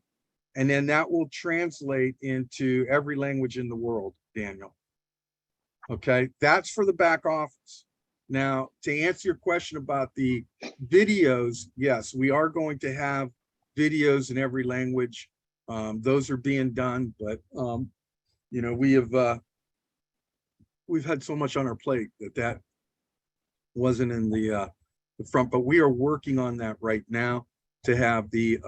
and then that will translate into every language in the world, Daniel. Okay, that's for the back office. Now, to answer your question about the videos, yes, we are going to have videos in every language. Those are being done, but you know, we've had so much on our plate that wasn't in the front, but we are working on that right now to have the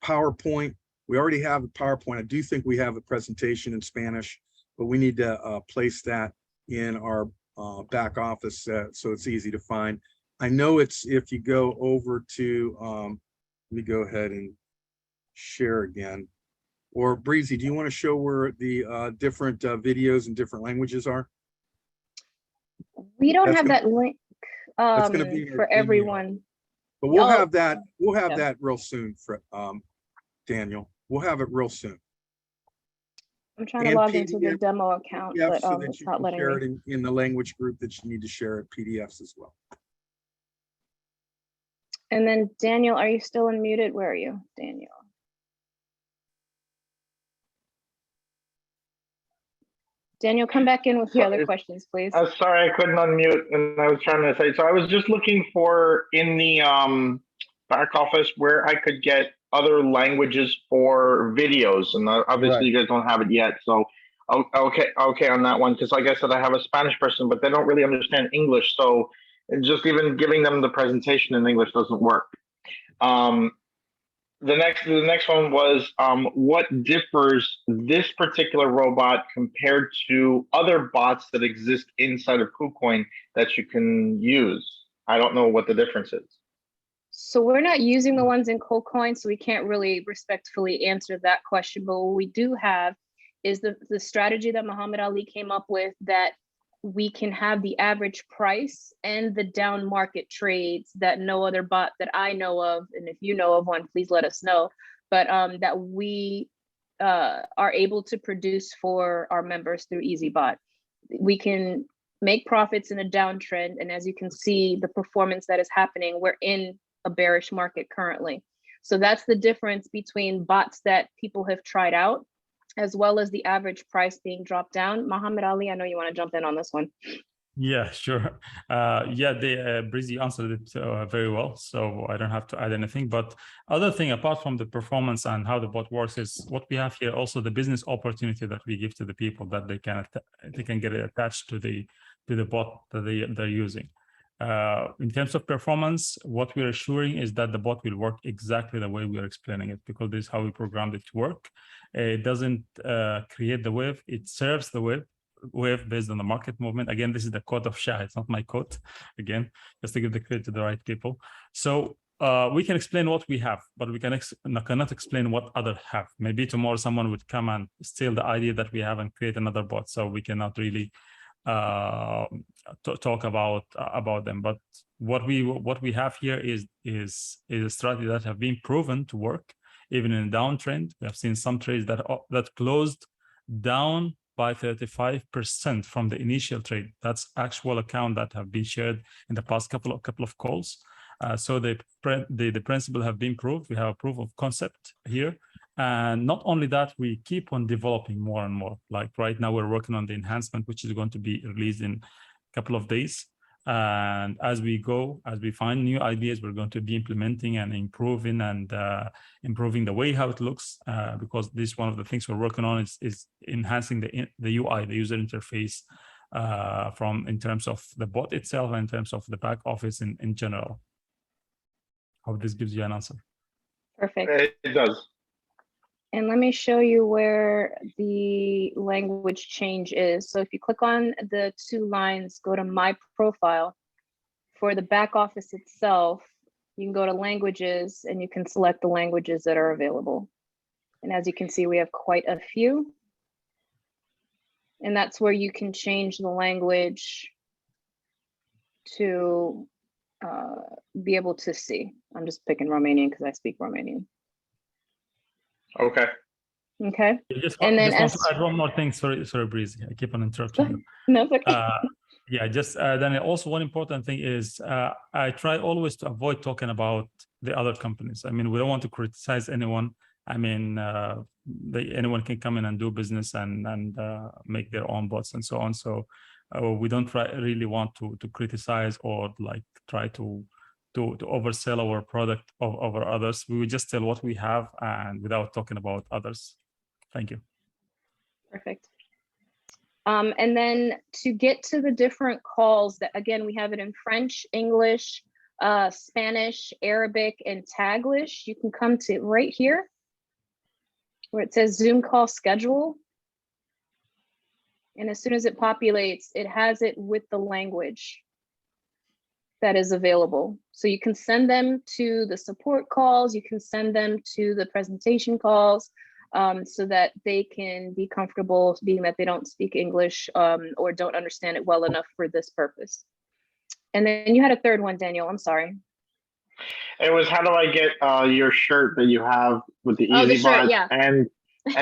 PowerPoint. We already have the PowerPoint. I do think we have a presentation in Spanish, but we need to place that in our back office so it's easy to find. I know it's, if you go over to, let me go ahead and share again. Or Breezy, do you want to show where the different videos in different languages are? We don't have that link that's going to be for everyone. But we'll have that. We'll have that real soon, for Daniel. We'll have it real soon. I'm trying to log into the demo account, but so that it's you not can letting share me. it in the language group that you need to share it, PDFs as well. And then Daniel, are you still unmuted? Where are you, Daniel? Daniel, come back in with the other questions, please. Sorry, I couldn't unmute, and I was trying to say, so I was just looking for in the back office where I could get other languages for videos, and obviously you guys don't have it yet. So okay on that one, because like I said, I have a Spanish person, but they don't really understand English, so just even giving them the presentation in English doesn't work. The next one was what differs this particular robot compared to other bots that exist inside of KuCoin that you can use? I don't know what the difference is. So we're not using the ones in Coalcoin, so we can't really respectfully answer that question. But what we do have is the strategy that Muhammad Ali came up with, that we can have the average price and the down market trades that no other bot that I know of, and if you know of one, please let us know, but that we are able to produce for our members through Eazybot. We can make profits in a downtrend, and as you can see, the performance that is happening, we're in a bearish market currently. So that's the difference between bots that people have tried out, as well as the average price being dropped down. Muhammad Ali, I know you want to jump in on this one. Yeah, sure. Breezy answered it very well, so I don't have to add anything. But other thing, apart from the performance and how the bot works, is what we have here also the business opportunity that we give to the people, that they can get it attached to the bot that they're using. In terms of performance, what we're assuring is that the bot will work exactly the way we are explaining it, because this is how we programmed it to work. It doesn't create the wave; it serves the wave based on the market movement. Again, this is the quote of Shah. It's not my quote. Again, just to give the credit to the right people. So we can explain what we have, but we cannot explain what others have. Maybe tomorrow someone would come and steal the idea that we have and create another bot. So we cannot really talk about them. But what we have here is a strategy that have been proven to work even in a downtrend. We have seen some trades that closed down by 35% from the initial trade. That's actual account that have been shared in the past couple of calls. So the principle have been proved. We have a proof of concept here. And not only that, we keep on developing more and more. Like right now, we're working on the enhancement, which is going to be released in a couple of days. And as we go, as we find new ideas, we're going to be implementing and improving the way how it looks, because this is one of the things we're working on is enhancing the UI, the user interface, in terms of the bot itself and in terms of the back office in general. Hope this gives you an answer. Perfect. It does. And let me show you where the language change is. So if you click on the two lines, go to my profile. For the back office itself, you can go to languages and you can select the languages that are available. And as you can see, we have quite a few. And that's where you can change the language to be able to see. I'm just picking Romanian because I speak Romanian. Okay. Okay. Just and then want to add one more thing. Sorry, Breezy. I keep on interrupting you. No, it's okay. Then also one important thing is I try always to avoid talking about the other companies. I mean, we don't want to criticize anyone. I mean, anyone can come in and do business and make their own bots and so on. So we don't really want to criticize or like try to oversell our product over others. We would just tell what we have and without talking about others. Thank you. Perfect. And then to get to the different calls, that again, we have it in French, English, Spanish, Arabic, and Taglish. You can come to right here where it says Zoom call schedule. And as soon as it populates, it has it with the language that is available. So you can send them to the support calls, you can send them to the presentation calls, so that they can be comfortable, being that they don't speak English or don't understand it well enough for this purpose. And then you had a third one, Daniel, I'm sorry. It was, how do I get your shirt that you have with the Eazybot, yeah. and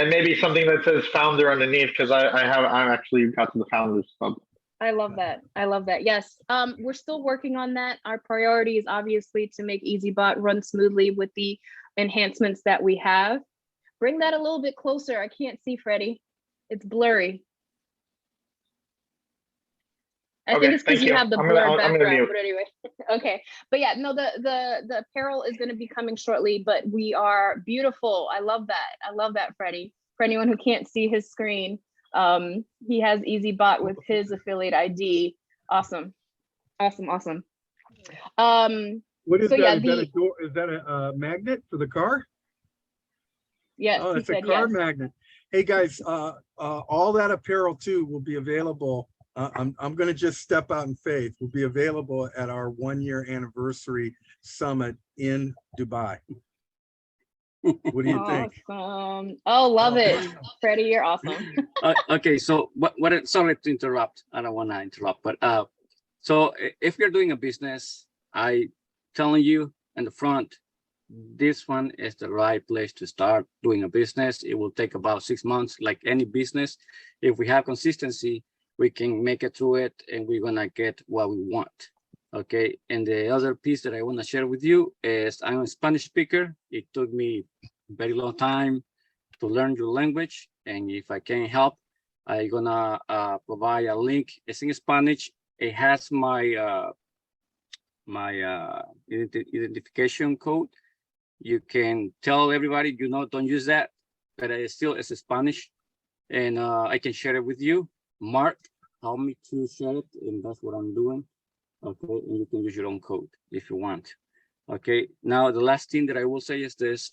maybe something that says founder underneath, because I actually got to the Founders Club. I love that. I love that. Yes, we're still working on that. Our priority is obviously to make Eazybot run smoothly with the enhancements that we have. Bring that a little bit closer. I can't see, Freddie. It's blurry. I think it's because you have the blurred background, but anyway. Okay, but yeah, no, the apparel is going to be coming shortly, but we are beautiful. I love that. I love that, Freddie. For anyone who can't see his screen, he has Eazybot with his affiliate ID. Awesome. Awesome. What is so that? yeah, Is that a magnet for the car? Yes. Oh, it's a car magnet. Hey guys, all that apparel too will be available I'm going to just step out in faith. Will be available at our 1-year anniversary summit in Dubai. What do you think? Awesome. Oh, love it. Freddie, you're awesome. Okay, so sorry to interrupt. I don't want to interrupt, but so if you're doing a business, I telling you in the front, this one is the right place to start doing a business. It will take about 6 months, like any business. If we have consistency, we can make it through it, and we're gonna get what we want. Okay, and the other piece that I want to share with you is I'm a Spanish speaker. It took me a very long time to learn your language, and if I can help, I'm gonna provide a link. It's in Spanish. It has my identification code. You can tell everybody, don't use that, but it's Spanish, and I can share it with you. Mark, help me to share it, and that's what I'm doing. Okay, and you can use your own code if you want. Okay, now the last thing that I will say is this.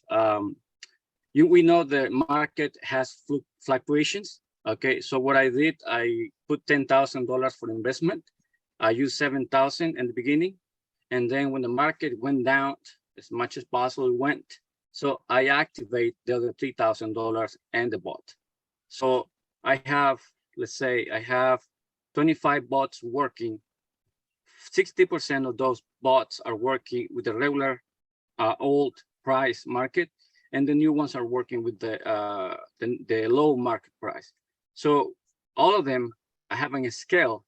We know the market has fluctuations. Okay, so what I did, I put $10,000 for investment. I used 7,000 in the beginning, and then when the market went down as much as possible, it went. So I activate the other $3,000 and the bot. So I have, let's say, I have 25 bots working. 60% of those bots are working with the regular old price market, and the new ones are working with the low market price. So all of them are having a scale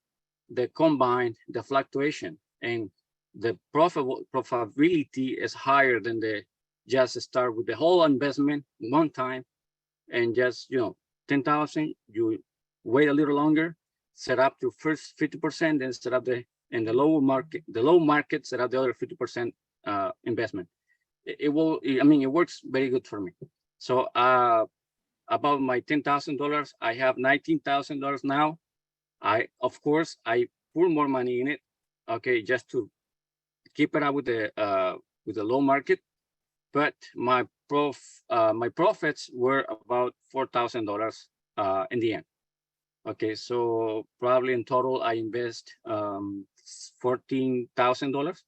that combine the fluctuation, and the profitability is higher than the just start with the whole investment one time and just 10,000. You wait a little longer, set up your first 50%, then set up the low market set up the other 50% investment. It works very good for me. So about my $10,000, I have $19,000 now. Of course I put more money in it, okay, just to keep it up with the low market. But my profits were about $4,000 in the end. Okay, so probably in total I invest $14,000.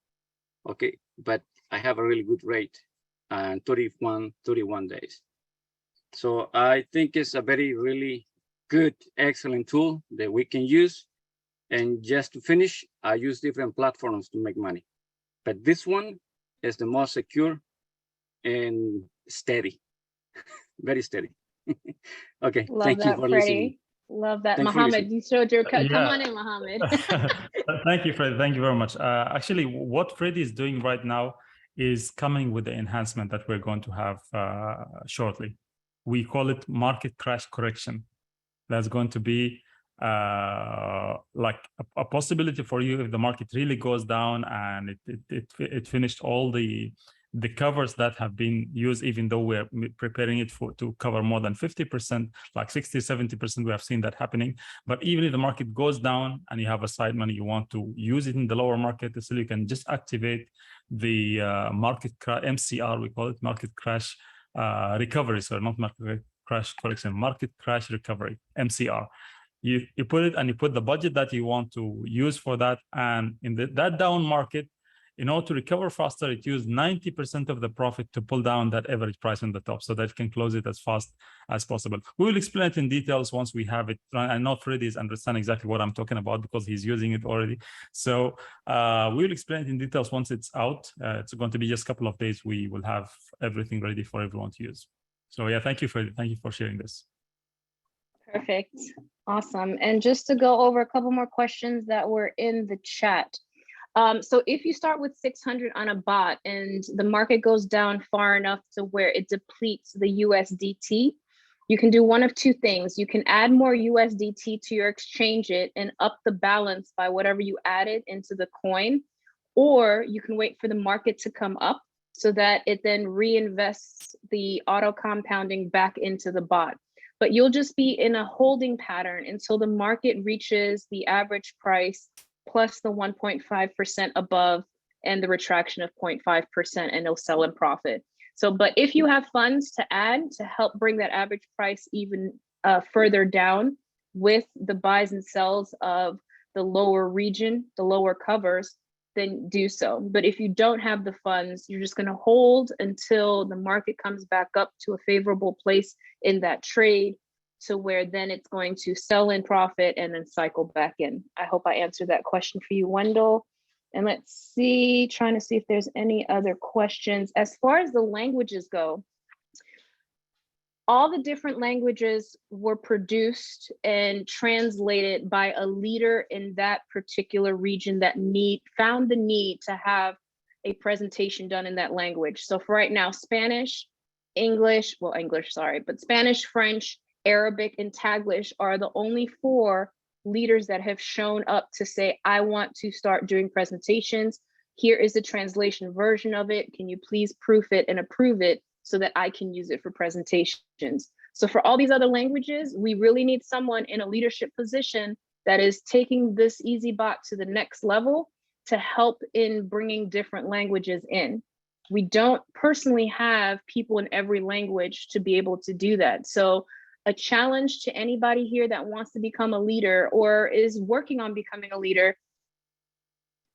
Okay, but I have a really good rate and 31 days. So I think it's a really good, excellent tool that we can use. And just to finish, I use different platforms to make money, but this one is the most secure and steady, very steady. Okay, thank you for listening. Love that. Thanks for Mohammed, you showed your cut. Come Yeah. on in, Mohammed. Thank you, Fred. Thank you very much. Actually, what Fred is doing right now is coming with the enhancement that we're going to have shortly. We call it market crash correction. That's going to be like a possibility for you if the market really goes down and it finished all the covers that have been used, even though we're preparing it to cover more than 50%, like 60, 70%, we have seen that happening. But even if the market goes down and you have a side money, you want to use it in the lower market, so you can just activate the MCR, we call it market crash recovery. So not market crash correction, market crash recovery, MCR. You put it and you put the budget that you want to use for that. And in that down market, in order to recover faster, it used 90% of the profit to pull down that average price on the top so that it can close it as fast as possible. We will explain it in details once we have it. I know Freddie is understanding exactly what I'm talking about because he's using it already. So we will explain it in details once it's out. It's going to be just a couple of days. We will have everything ready for everyone to use. So yeah, thank you, Freddie. Thank you for sharing this. Perfect. Awesome. And just to go over a couple more questions that were in the chat. So if you start with 600 on a bot and the market goes down far enough to where it depletes the USDT, you can do one of two things. You can add more USDT to your exchange it and up the balance by whatever you added into the coin, or you can wait for the market to come up so that it then reinvests the auto compounding back into the bot. But you'll just be in a holding pattern until the market reaches the average price plus the 1.5% above and the retraction of 0.5%, and it'll sell in profit. So, but if you have funds to add to help bring that average price even further down, with the buys and sells of the lower region, the lower covers, then do so. But if you don't have the funds, you're just going to hold until the market comes back up to a favorable place in that trade, to where then it's going to sell in profit and then cycle back in. I hope I answered that question for you, Wendell. And let's see, trying to see if there's any other questions. As far as the languages go, all the different languages were produced and translated by a leader in that particular region that found the need to have a presentation done in that language. So for right now, Spanish, but Spanish, French, Arabic, and Taglish are the only 4 leaders that have shown up to say, I want to start doing presentations. Here is the translation version of it. Can you please proof it and approve it so that I can use it for presentations? So for all these other languages, we really need someone in a leadership position that is taking this Eazybot to the next level to help in bringing different languages in. We don't personally have people in every language to be able to do that. So a challenge to anybody here that wants to become a leader or is working on becoming a leader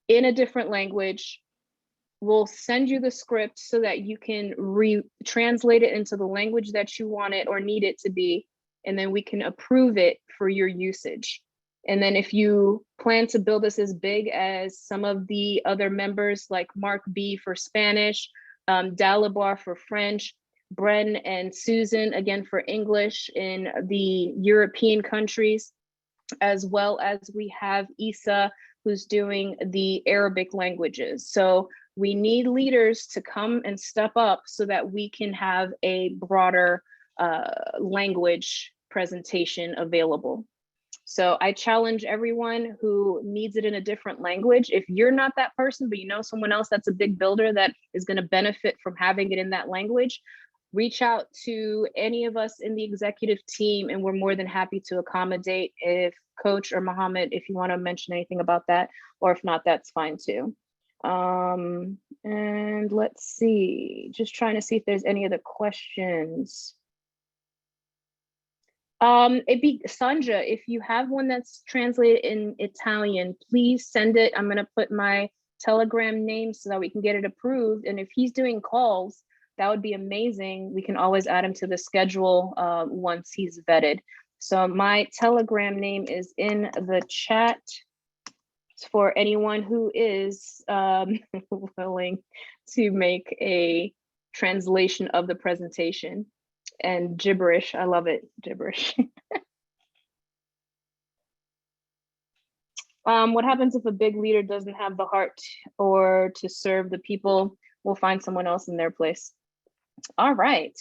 in a different language, we'll send you the script so that you can translate it into the language that you want it or need it to be, and then we can approve it for your usage. And then if you plan to build this as big as some of the other members, like Mark B for Spanish, Dalabar for French, Bren and Susan, again, for English in the European countries, as well as we have Isa, who's doing the Arabic languages. So we need leaders to come and step up so that we can have a broader language presentation available. So I challenge everyone who needs it in a different language. If you're not that person, but you know someone else that's a big builder that is going to benefit from having it in that language, reach out to any of us in the executive team, and we're more than happy to accommodate. If Coach or Mohammed, if you want to mention anything about that, or if not, that's fine too. And let's see, just trying to see if there's any other questions. It'd be Sandra, if you have one that's translated in Italian, please send it. I'm going to put my Telegram name so that we can get it approved. And if he's doing calls, that would be amazing. We can always add him to the schedule once he's vetted. So my Telegram name is in the chat for anyone who is willing to make a translation of the presentation. And gibberish, I love it, gibberish. What happens if a big leader doesn't have the heart or to serve the people? We'll find someone else in their place. All right.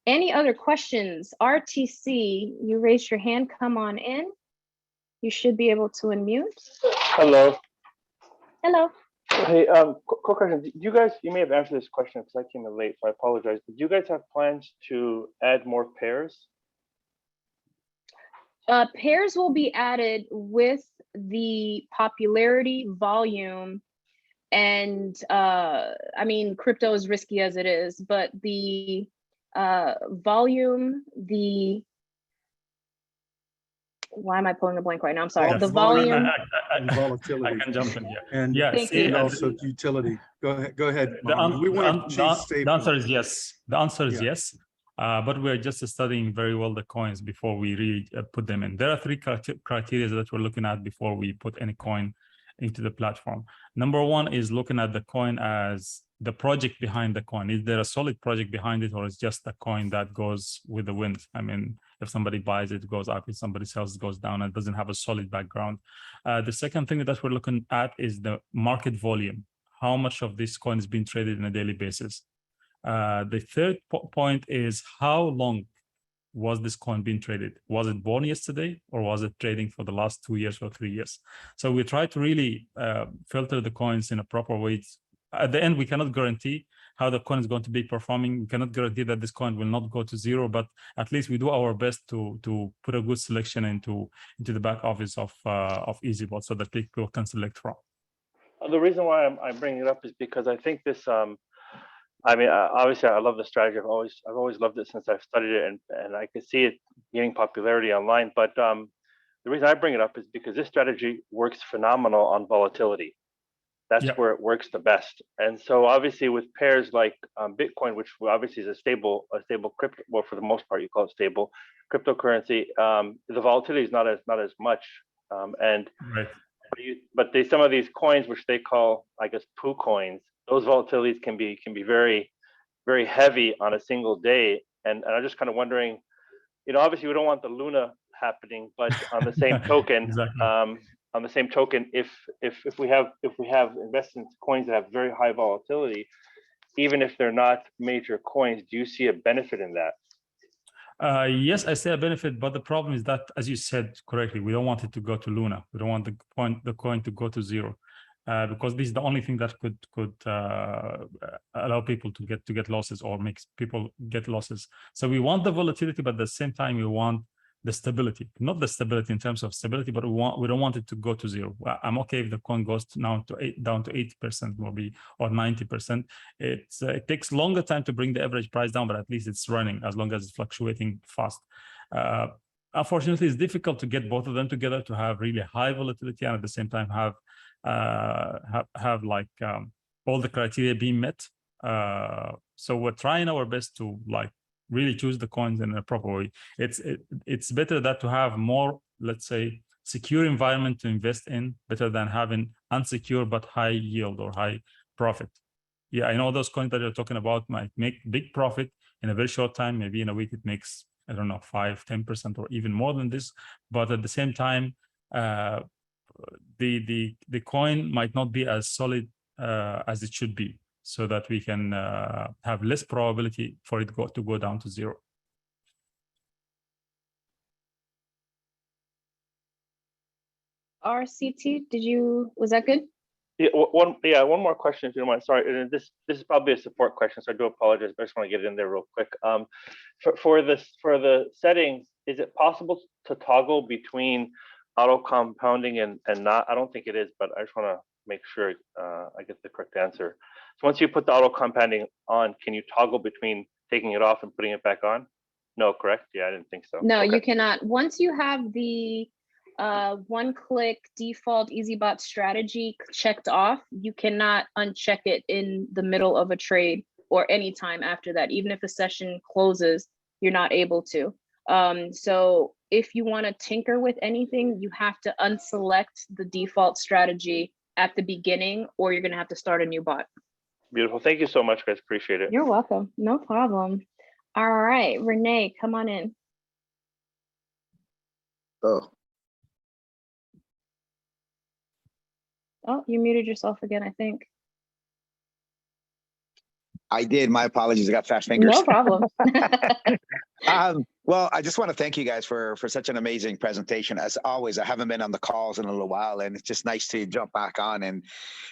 Any other questions? RTC, you raised your hand, come on in. You should be able to unmute. Hello. Hello. Hey, quick question. You guys, you may have answered this question because I came in late, so I apologize. Do you guys have plans to add more pairs? Pairs will be added with the popularity, volume, and I mean, crypto is risky as it is, but the volume, why am I pulling a blank right now? I'm sorry. Yes. The volume And volatility. I can jump in here. And, Yeah, and also utility. Go ahead. We want to choose safe. The answer is yes. The answer is yes. But we're just studying very well the coins before we really put them in. There are 3 criteria that we're looking at before we put any coin into the platform. Number 1 is looking at the coin as the project behind the coin. Is there a solid project behind it, or is just a coin that goes with the wind? I mean, if somebody buys it, it goes up. If somebody sells, it goes down. It doesn't have a solid background. The second thing that we're looking at is the market volume. How much of this coin is being traded on a daily basis? The third point is how long was this coin being traded? Was it born yesterday, or was it trading for the last 2 years or 3 years? So we try to really filter the coins in a proper way. At the end, we cannot guarantee how the coin is going to be performing. We cannot guarantee that this coin will not go to zero, but at least we do our best to put a good selection into the back office of Eazybot so that people can select from. The reason why I'm bringing it up is because I think this. I mean, obviously, I love the strategy. I've always loved it since I've studied it, and I can see it gaining popularity online. But the reason I bring it up is because this strategy works phenomenal on volatility. That's Yep. where it works the best. And so obviously with pairs like Bitcoin, which obviously is a stable crypto, well, for the most part, you call it stable cryptocurrency, the volatility is not as much. And Right. but some of these coins, which they call, I guess, poo coins, those volatilities can be very, very heavy on a single day. And I'm just kind of wondering, obviously we don't want the Luna happening, but on the same token, Exactly. if we have investment coins that have very high volatility, even if they're not major coins, do you see a benefit in that? Yes, I see a benefit, but the problem is that, as you said correctly, we don't want it to go to Luna. We don't want the coin to go to zero, because this is the only thing that could allow people to get losses or makes people get losses. So we want the volatility, but at the same time we want the stability. Not the stability in terms of stability, but we don't want it to go to zero. I'm okay if the coin goes down to 80% maybe, or 90%. It takes longer time to bring the average price down, but at least it's running as long as it's fluctuating fast. Unfortunately, it's difficult to get both of them together to have really high volatility and at the same time have like all the criteria being met. So we're trying our best to like really choose the coins in a proper way. It's better that to have more, let's say, secure environment to invest in, better than having unsecure but high yield or high profit. Yeah, I know those coins that you're talking about might make big profit in a very short time. Maybe in a week it makes, I don't know, 5-10% or even more than this. But at the same time, the coin might not be as solid as it should be, so that we can have less probability for it to go down to zero. RCT, was that good? Yeah, one more question, if you don't mind. Sorry, and this is probably a support question, so I do apologize, but I just want to get it in there real quick. For the settings, is it possible to toggle between auto compounding and not? I don't think it is, but I just want to make sure I get the correct answer. So once you put the auto compounding on, can you toggle between taking it off and putting it back on? No, correct? Yeah, I didn't think so. No, Okay. you cannot. Once you have the one-click default Eazybot strategy checked off, you cannot uncheck it in the middle of a trade or any time after that. Even if a session closes, you're not able to. So if you want to tinker with anything, you have to unselect the default strategy at the beginning, or you're going to have to start a new bot. Beautiful. Thank you so much, guys. Appreciate it. You're welcome. No problem. All right, Renee, come on in. Oh, Oh, you muted yourself again, I think. I did. My apologies. I got fast fingers. No problem. Well, I just want to thank you guys for such an amazing presentation. As always, I haven't been on the calls in a little while, and it's just nice to jump back on and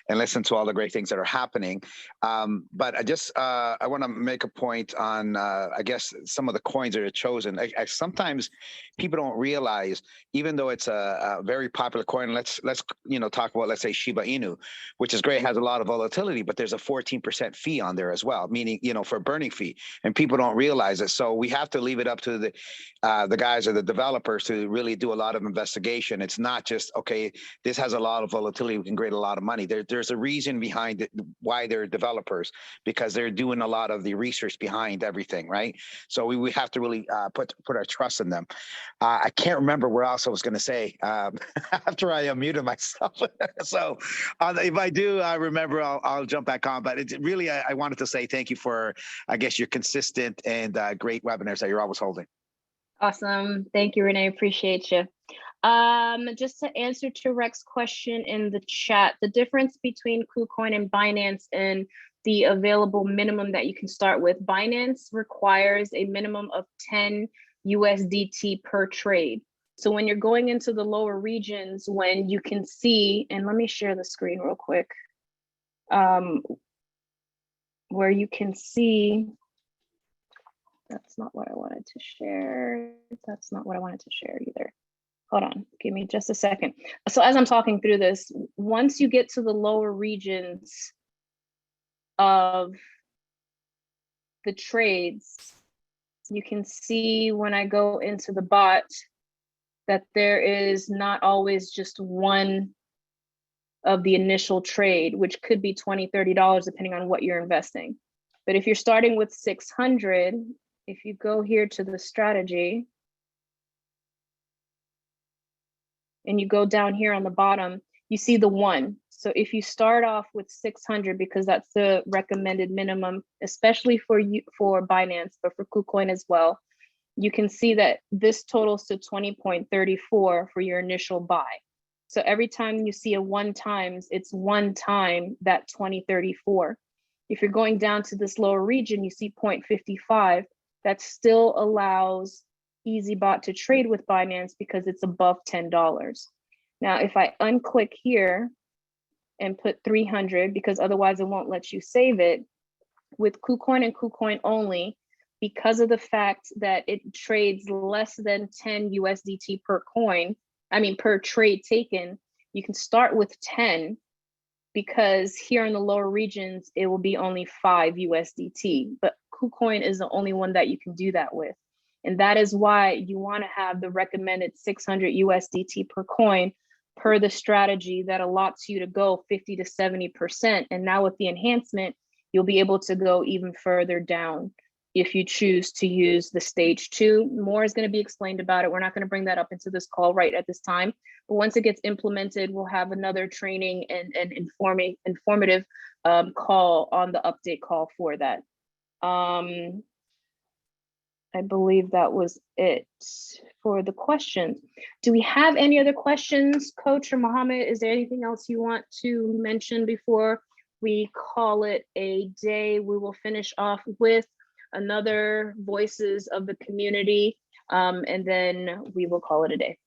listen to all the great things that are happening. But I want to make a point on, I guess, some of the coins that are chosen. Sometimes people don't realize, even though it's a very popular coin, let's talk about, let's say, Shiba Inu, which is great, has a lot of volatility, but there's a 14% fee on there as well, meaning, for a burning fee, and people don't realize it. So we have to leave it up to the guys or the developers to really do a lot of investigation. It's not just, okay, this has a lot of volatility, we can create a lot of money. There's a reason behind it, why they're developers, because they're doing a lot of the research behind everything, right? So we have to really put our trust in them. I can't remember where else I was going to say after I unmuted myself. So if I do remember, I'll jump back on. But it's really, I wanted to say thank you for, I guess, your consistent and great webinars that you're always holding. Awesome. Thank you, Renee. Appreciate you. Just to answer to Rex's question in the chat, the difference between KuCoin and Binance and the available minimum that you can start with, Binance requires a minimum of 10 USDT per trade. So when you're going into the lower regions, when you can see, and let me share the screen real quick, where you can see, that's not what I wanted to share. That's not what I wanted to share either. Hold on, give me just a second. So as I'm talking through this, once you get to the lower regions of the trades, you can see when I go into the bot, that there is not always just one of the initial trade, which could be $20, $30, depending on what you're investing. But if you're starting with 600, if you go here to the strategy, and you go down here on the bottom, you see the one. So if you start off with 600, because that's the recommended minimum, especially for you, for Binance, but for KuCoin as well, you can see that this totals to 20.34 for your initial buy. So every time you see a 1 times, it's 1 time that 20.34. If you're going down to this lower region, you see 0.55. That still allows Eazybot to trade with Binance because it's above $10. Now, if I unclick here and put 300, because otherwise it won't let you save it, with KuCoin and KuCoin only, because of the fact that it trades less than 10 USDT per coin, per trade taken, you can start with 10, because here in the lower regions, it will be only 5 USDT, but KuCoin is the only one that you can do that with. And that is why you want to have the recommended 600 USDT per coin per the strategy that allots you to go 50 to 70%. And now with the enhancement, you'll be able to go even further down if you choose to use the stage 2. More is going to be explained about it. We're not going to bring that up into this call right at this time. But once it gets implemented, we'll have another training and informative call on the update call for that. I believe that was it for the questions. Do we have any other questions, Coach or Mohammed? Is there anything else you want to mention before we call it a day? We will finish off with another voices of the community, and then we will call it a day.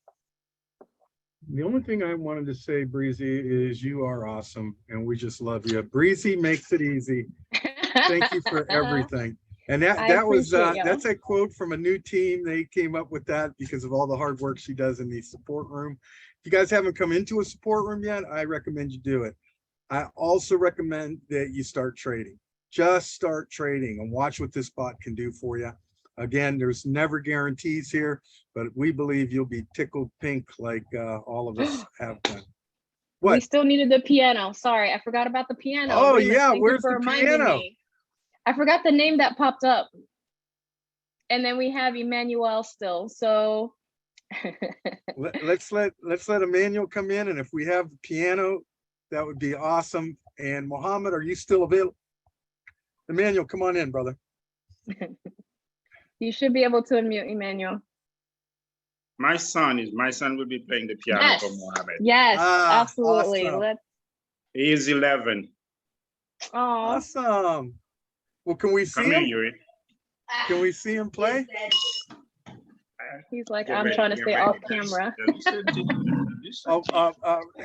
The only thing I wanted to say, Breezy, is you are awesome and we just love you. Breezy makes it easy. Thank you for everything. And that's a quote from a new team. They came up with that because of all the hard work she does in the support room. If you guys haven't come into a support room yet, I recommend you do it. I also recommend that you start trading. Just start trading and watch what this bot can do for you. Again, there's never guarantees here, but we believe you'll be tickled pink like all of us have been. What? We still needed the piano. Sorry, I forgot about the piano. Oh, Remus, yeah, thank you where's for the reminding piano? me. I forgot the name that popped up. And then we have Emmanuel still. So let's let Emmanuel come in, and if we have the piano, that would be awesome. And Mohammed, are you still available? Emmanuel, come on in, brother. you should be able to unmute Emmanuel. My son will be playing the piano Yes. for Mohammed. Yes, absolutely. Awesome. He is 11. Oh, Awesome. Well, can we see Come here, him? Yuri. Can we see him play? he's like, Get I'm ready, trying to get stay ready. off camera.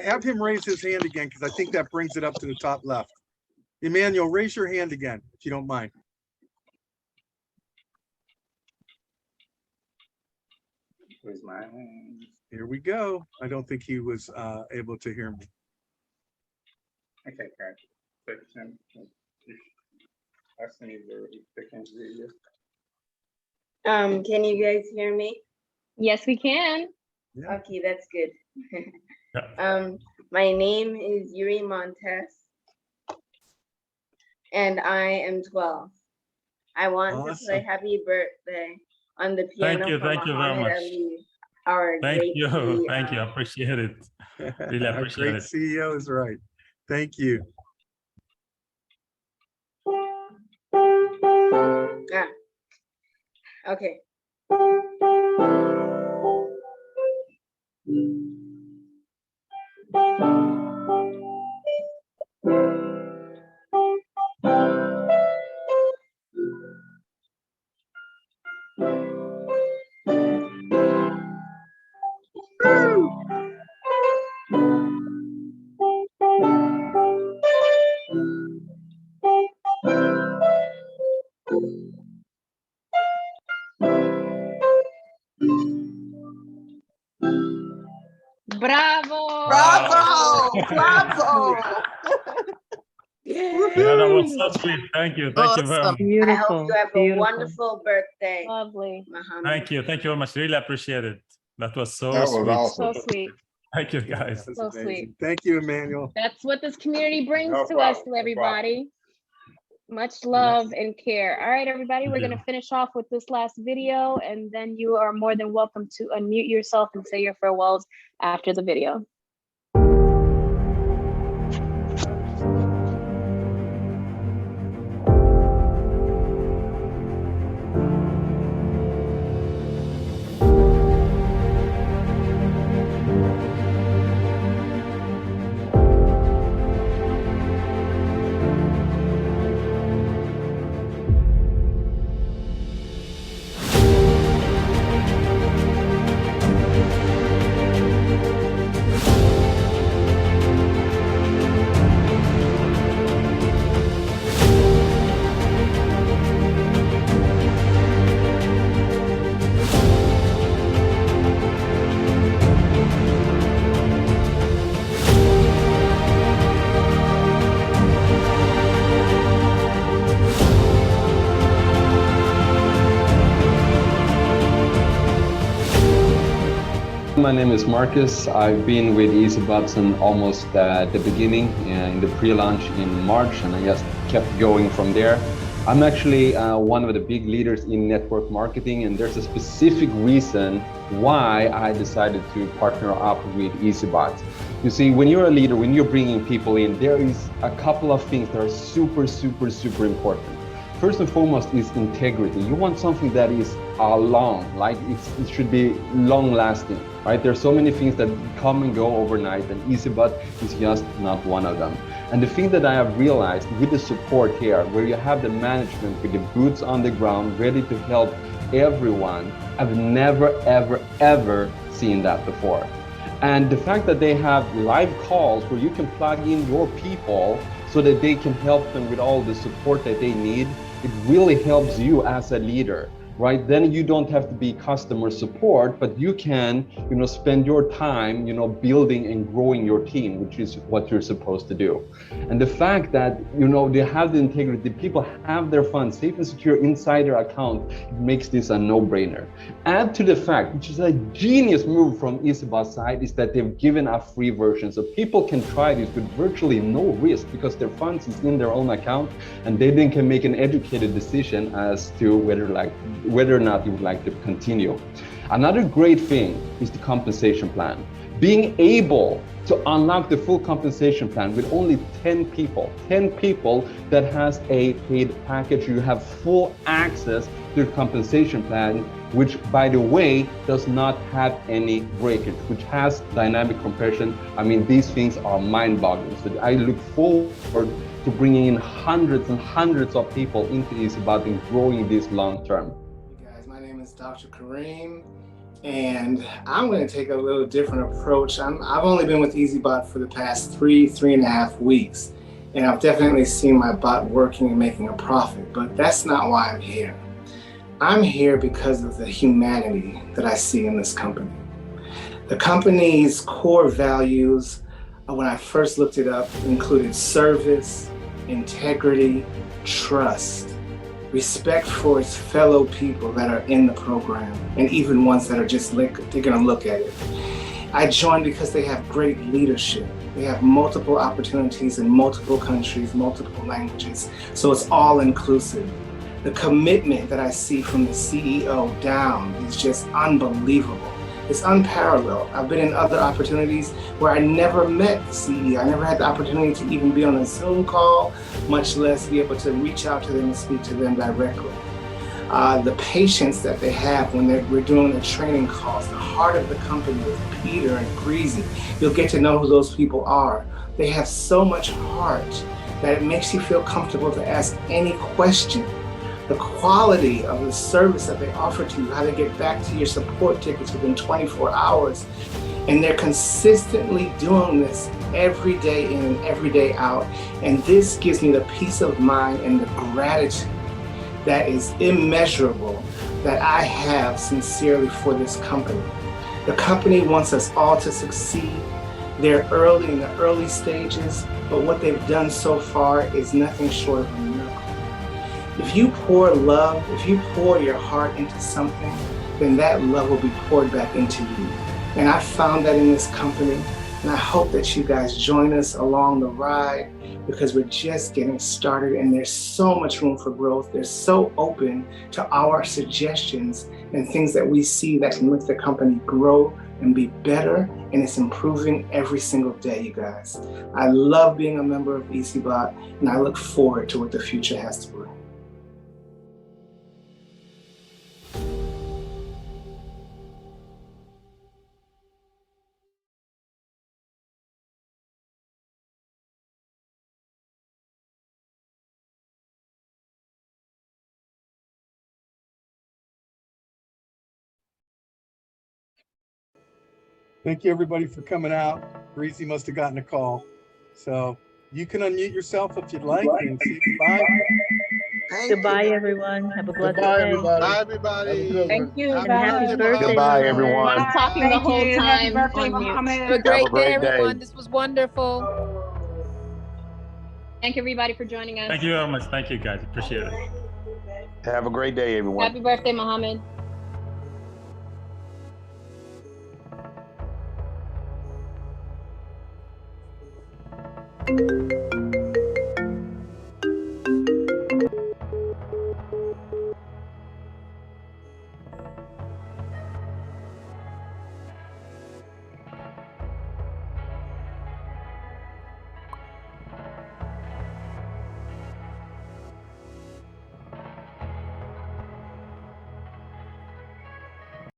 Have him raise his hand again, because I think that brings it up to the top left. Emmanuel, raise your hand again, if you don't mind. Where's my hand? Here we go. I don't think he was able to hear me. Okay, guys. Can you guys hear me? Yes, we can. Yeah. Okay, that's good. Yeah. My name is Yuri Montes, and I am 12. I want to play Awesome. Happy Birthday on the piano. Thank you very Mohammed much. Ali, our Thank great you, CEO. thank you, I appreciate it. Really A appreciate great it. CEO is right. Thank you. Ah. Okay. Bravo! Bravo! Bravo! Yeah, that was so sweet. Thank you very much. I hope Beautiful, you have a beautiful. wonderful birthday, Lovely. Mohammed. Thank you very much. Really appreciate it. That was so That was sweet. awesome. So sweet. Thank you, guys. That's So amazing. sweet. Thank you, Emmanuel. That's what this community brings No to problem, us, to no problem. everybody. Much love and care. All right, everybody, we're going to finish off with this last video, and then you are more than welcome to unmute yourself and say your farewells after the video. My name is Marcus. I've been with Eazybot since almost the beginning in the pre-launch in March, and I just kept going from there. I'm actually one of the big leaders in network marketing, and there's a specific reason why I decided to partner up with Eazybot. You see, when you're a leader, when you're bringing people in, there is a couple of things that are super important. First and foremost is integrity. You want something that is long, like it should be long lasting, right? There's so many things that come and go overnight, and Eazybot is just not one of them. And the thing that I have realized with the support here, where you have the management with the boots on the ground, ready to help everyone, I've never, ever seen that before. And the fact that they have live calls where you can plug in your people so that they can help them with all the support that they need, it really helps you as a leader, right? Then you don't have to be customer support, but you can, spend your time, building and growing your team, which is what you're supposed to do. And the fact that, they have the integrity, people have their funds safe and secure inside their account, it makes this a no-brainer. Add to the fact, which is a genius move from Eazybot's side, is that they've given a free version. So people can try this with virtually no risk because their funds is in their own account, and they then can make an educated decision as to whether or not you would like to continue. Another great thing is the compensation plan. Being able to unlock the full compensation plan with only 10 people that has a paid package. You have full access to the compensation plan, which, by the way, does not have any breakage, which has dynamic compression. I mean, these things are mind-boggling. So I look forward to bringing in hundreds and hundreds of people into Eazybot and growing this long-term. My name is Dr. Kareem, and I'm going to take a little different approach. I've only been with Eazybot for the past three and a half weeks, and I've definitely seen my bot working and making a profit, but that's not why I'm here. I'm here because of the humanity that I see in this company. The company's core values, when I first looked it up, included service, integrity, trust, respect for its fellow people that are in the program, and even ones that are just they're gonna look at it. I joined because they have great leadership. They have multiple opportunities in multiple countries, multiple languages, so it's all inclusive. The commitment that I see from the CEO down is just unbelievable. It's unparalleled. I've been in other opportunities where I never met the CEO. I never had the opportunity to even be on a Zoom call, much less be able to reach out to them and speak to them directly. The patience that they have when we're doing the training calls, the heart of the company with Peter and Greasy, you'll get to know who those people are. They have so much heart that it makes you feel comfortable to ask any question. The quality of the service that they offer to you, how they get back to your support tickets within 24 hours. And they're consistently doing this every day in and every day out. And this gives me the peace of mind and the gratitude that is immeasurable that I have sincerely for this company. The company wants us all to succeed. They're in the early stages, but what they've done so far is nothing short of a miracle. If you pour love, if you pour your heart into something, then that love will be poured back into you. And I found that in this company, and I hope that you guys join us along the ride, because we're just getting started and there's so much room for growth. They're so open to our suggestions and things that we see that can make the company grow and be better, and it's improving every single day, you guys. I love being a member of Eazybot, and I look forward to what the future has to bring. Thank you, everybody, for coming out. Breezy must have gotten a call. So you can unmute yourself if you'd like and say goodbye. Goodbye, everyone. Have a blessed Goodbye, day. everybody. Bye, everybody. Thank you. And happy birthday, Goodbye, Mohammed. everyone. I'm talking the whole time. Happy birthday, on mute. Mohammed. Have a great, Have a great day, day. everyone. This was wonderful. Thank you, everybody, for joining us. Thank you very much. Thank you, guys. Appreciate it. Have a great day, everyone. Happy birthday, Mohammed.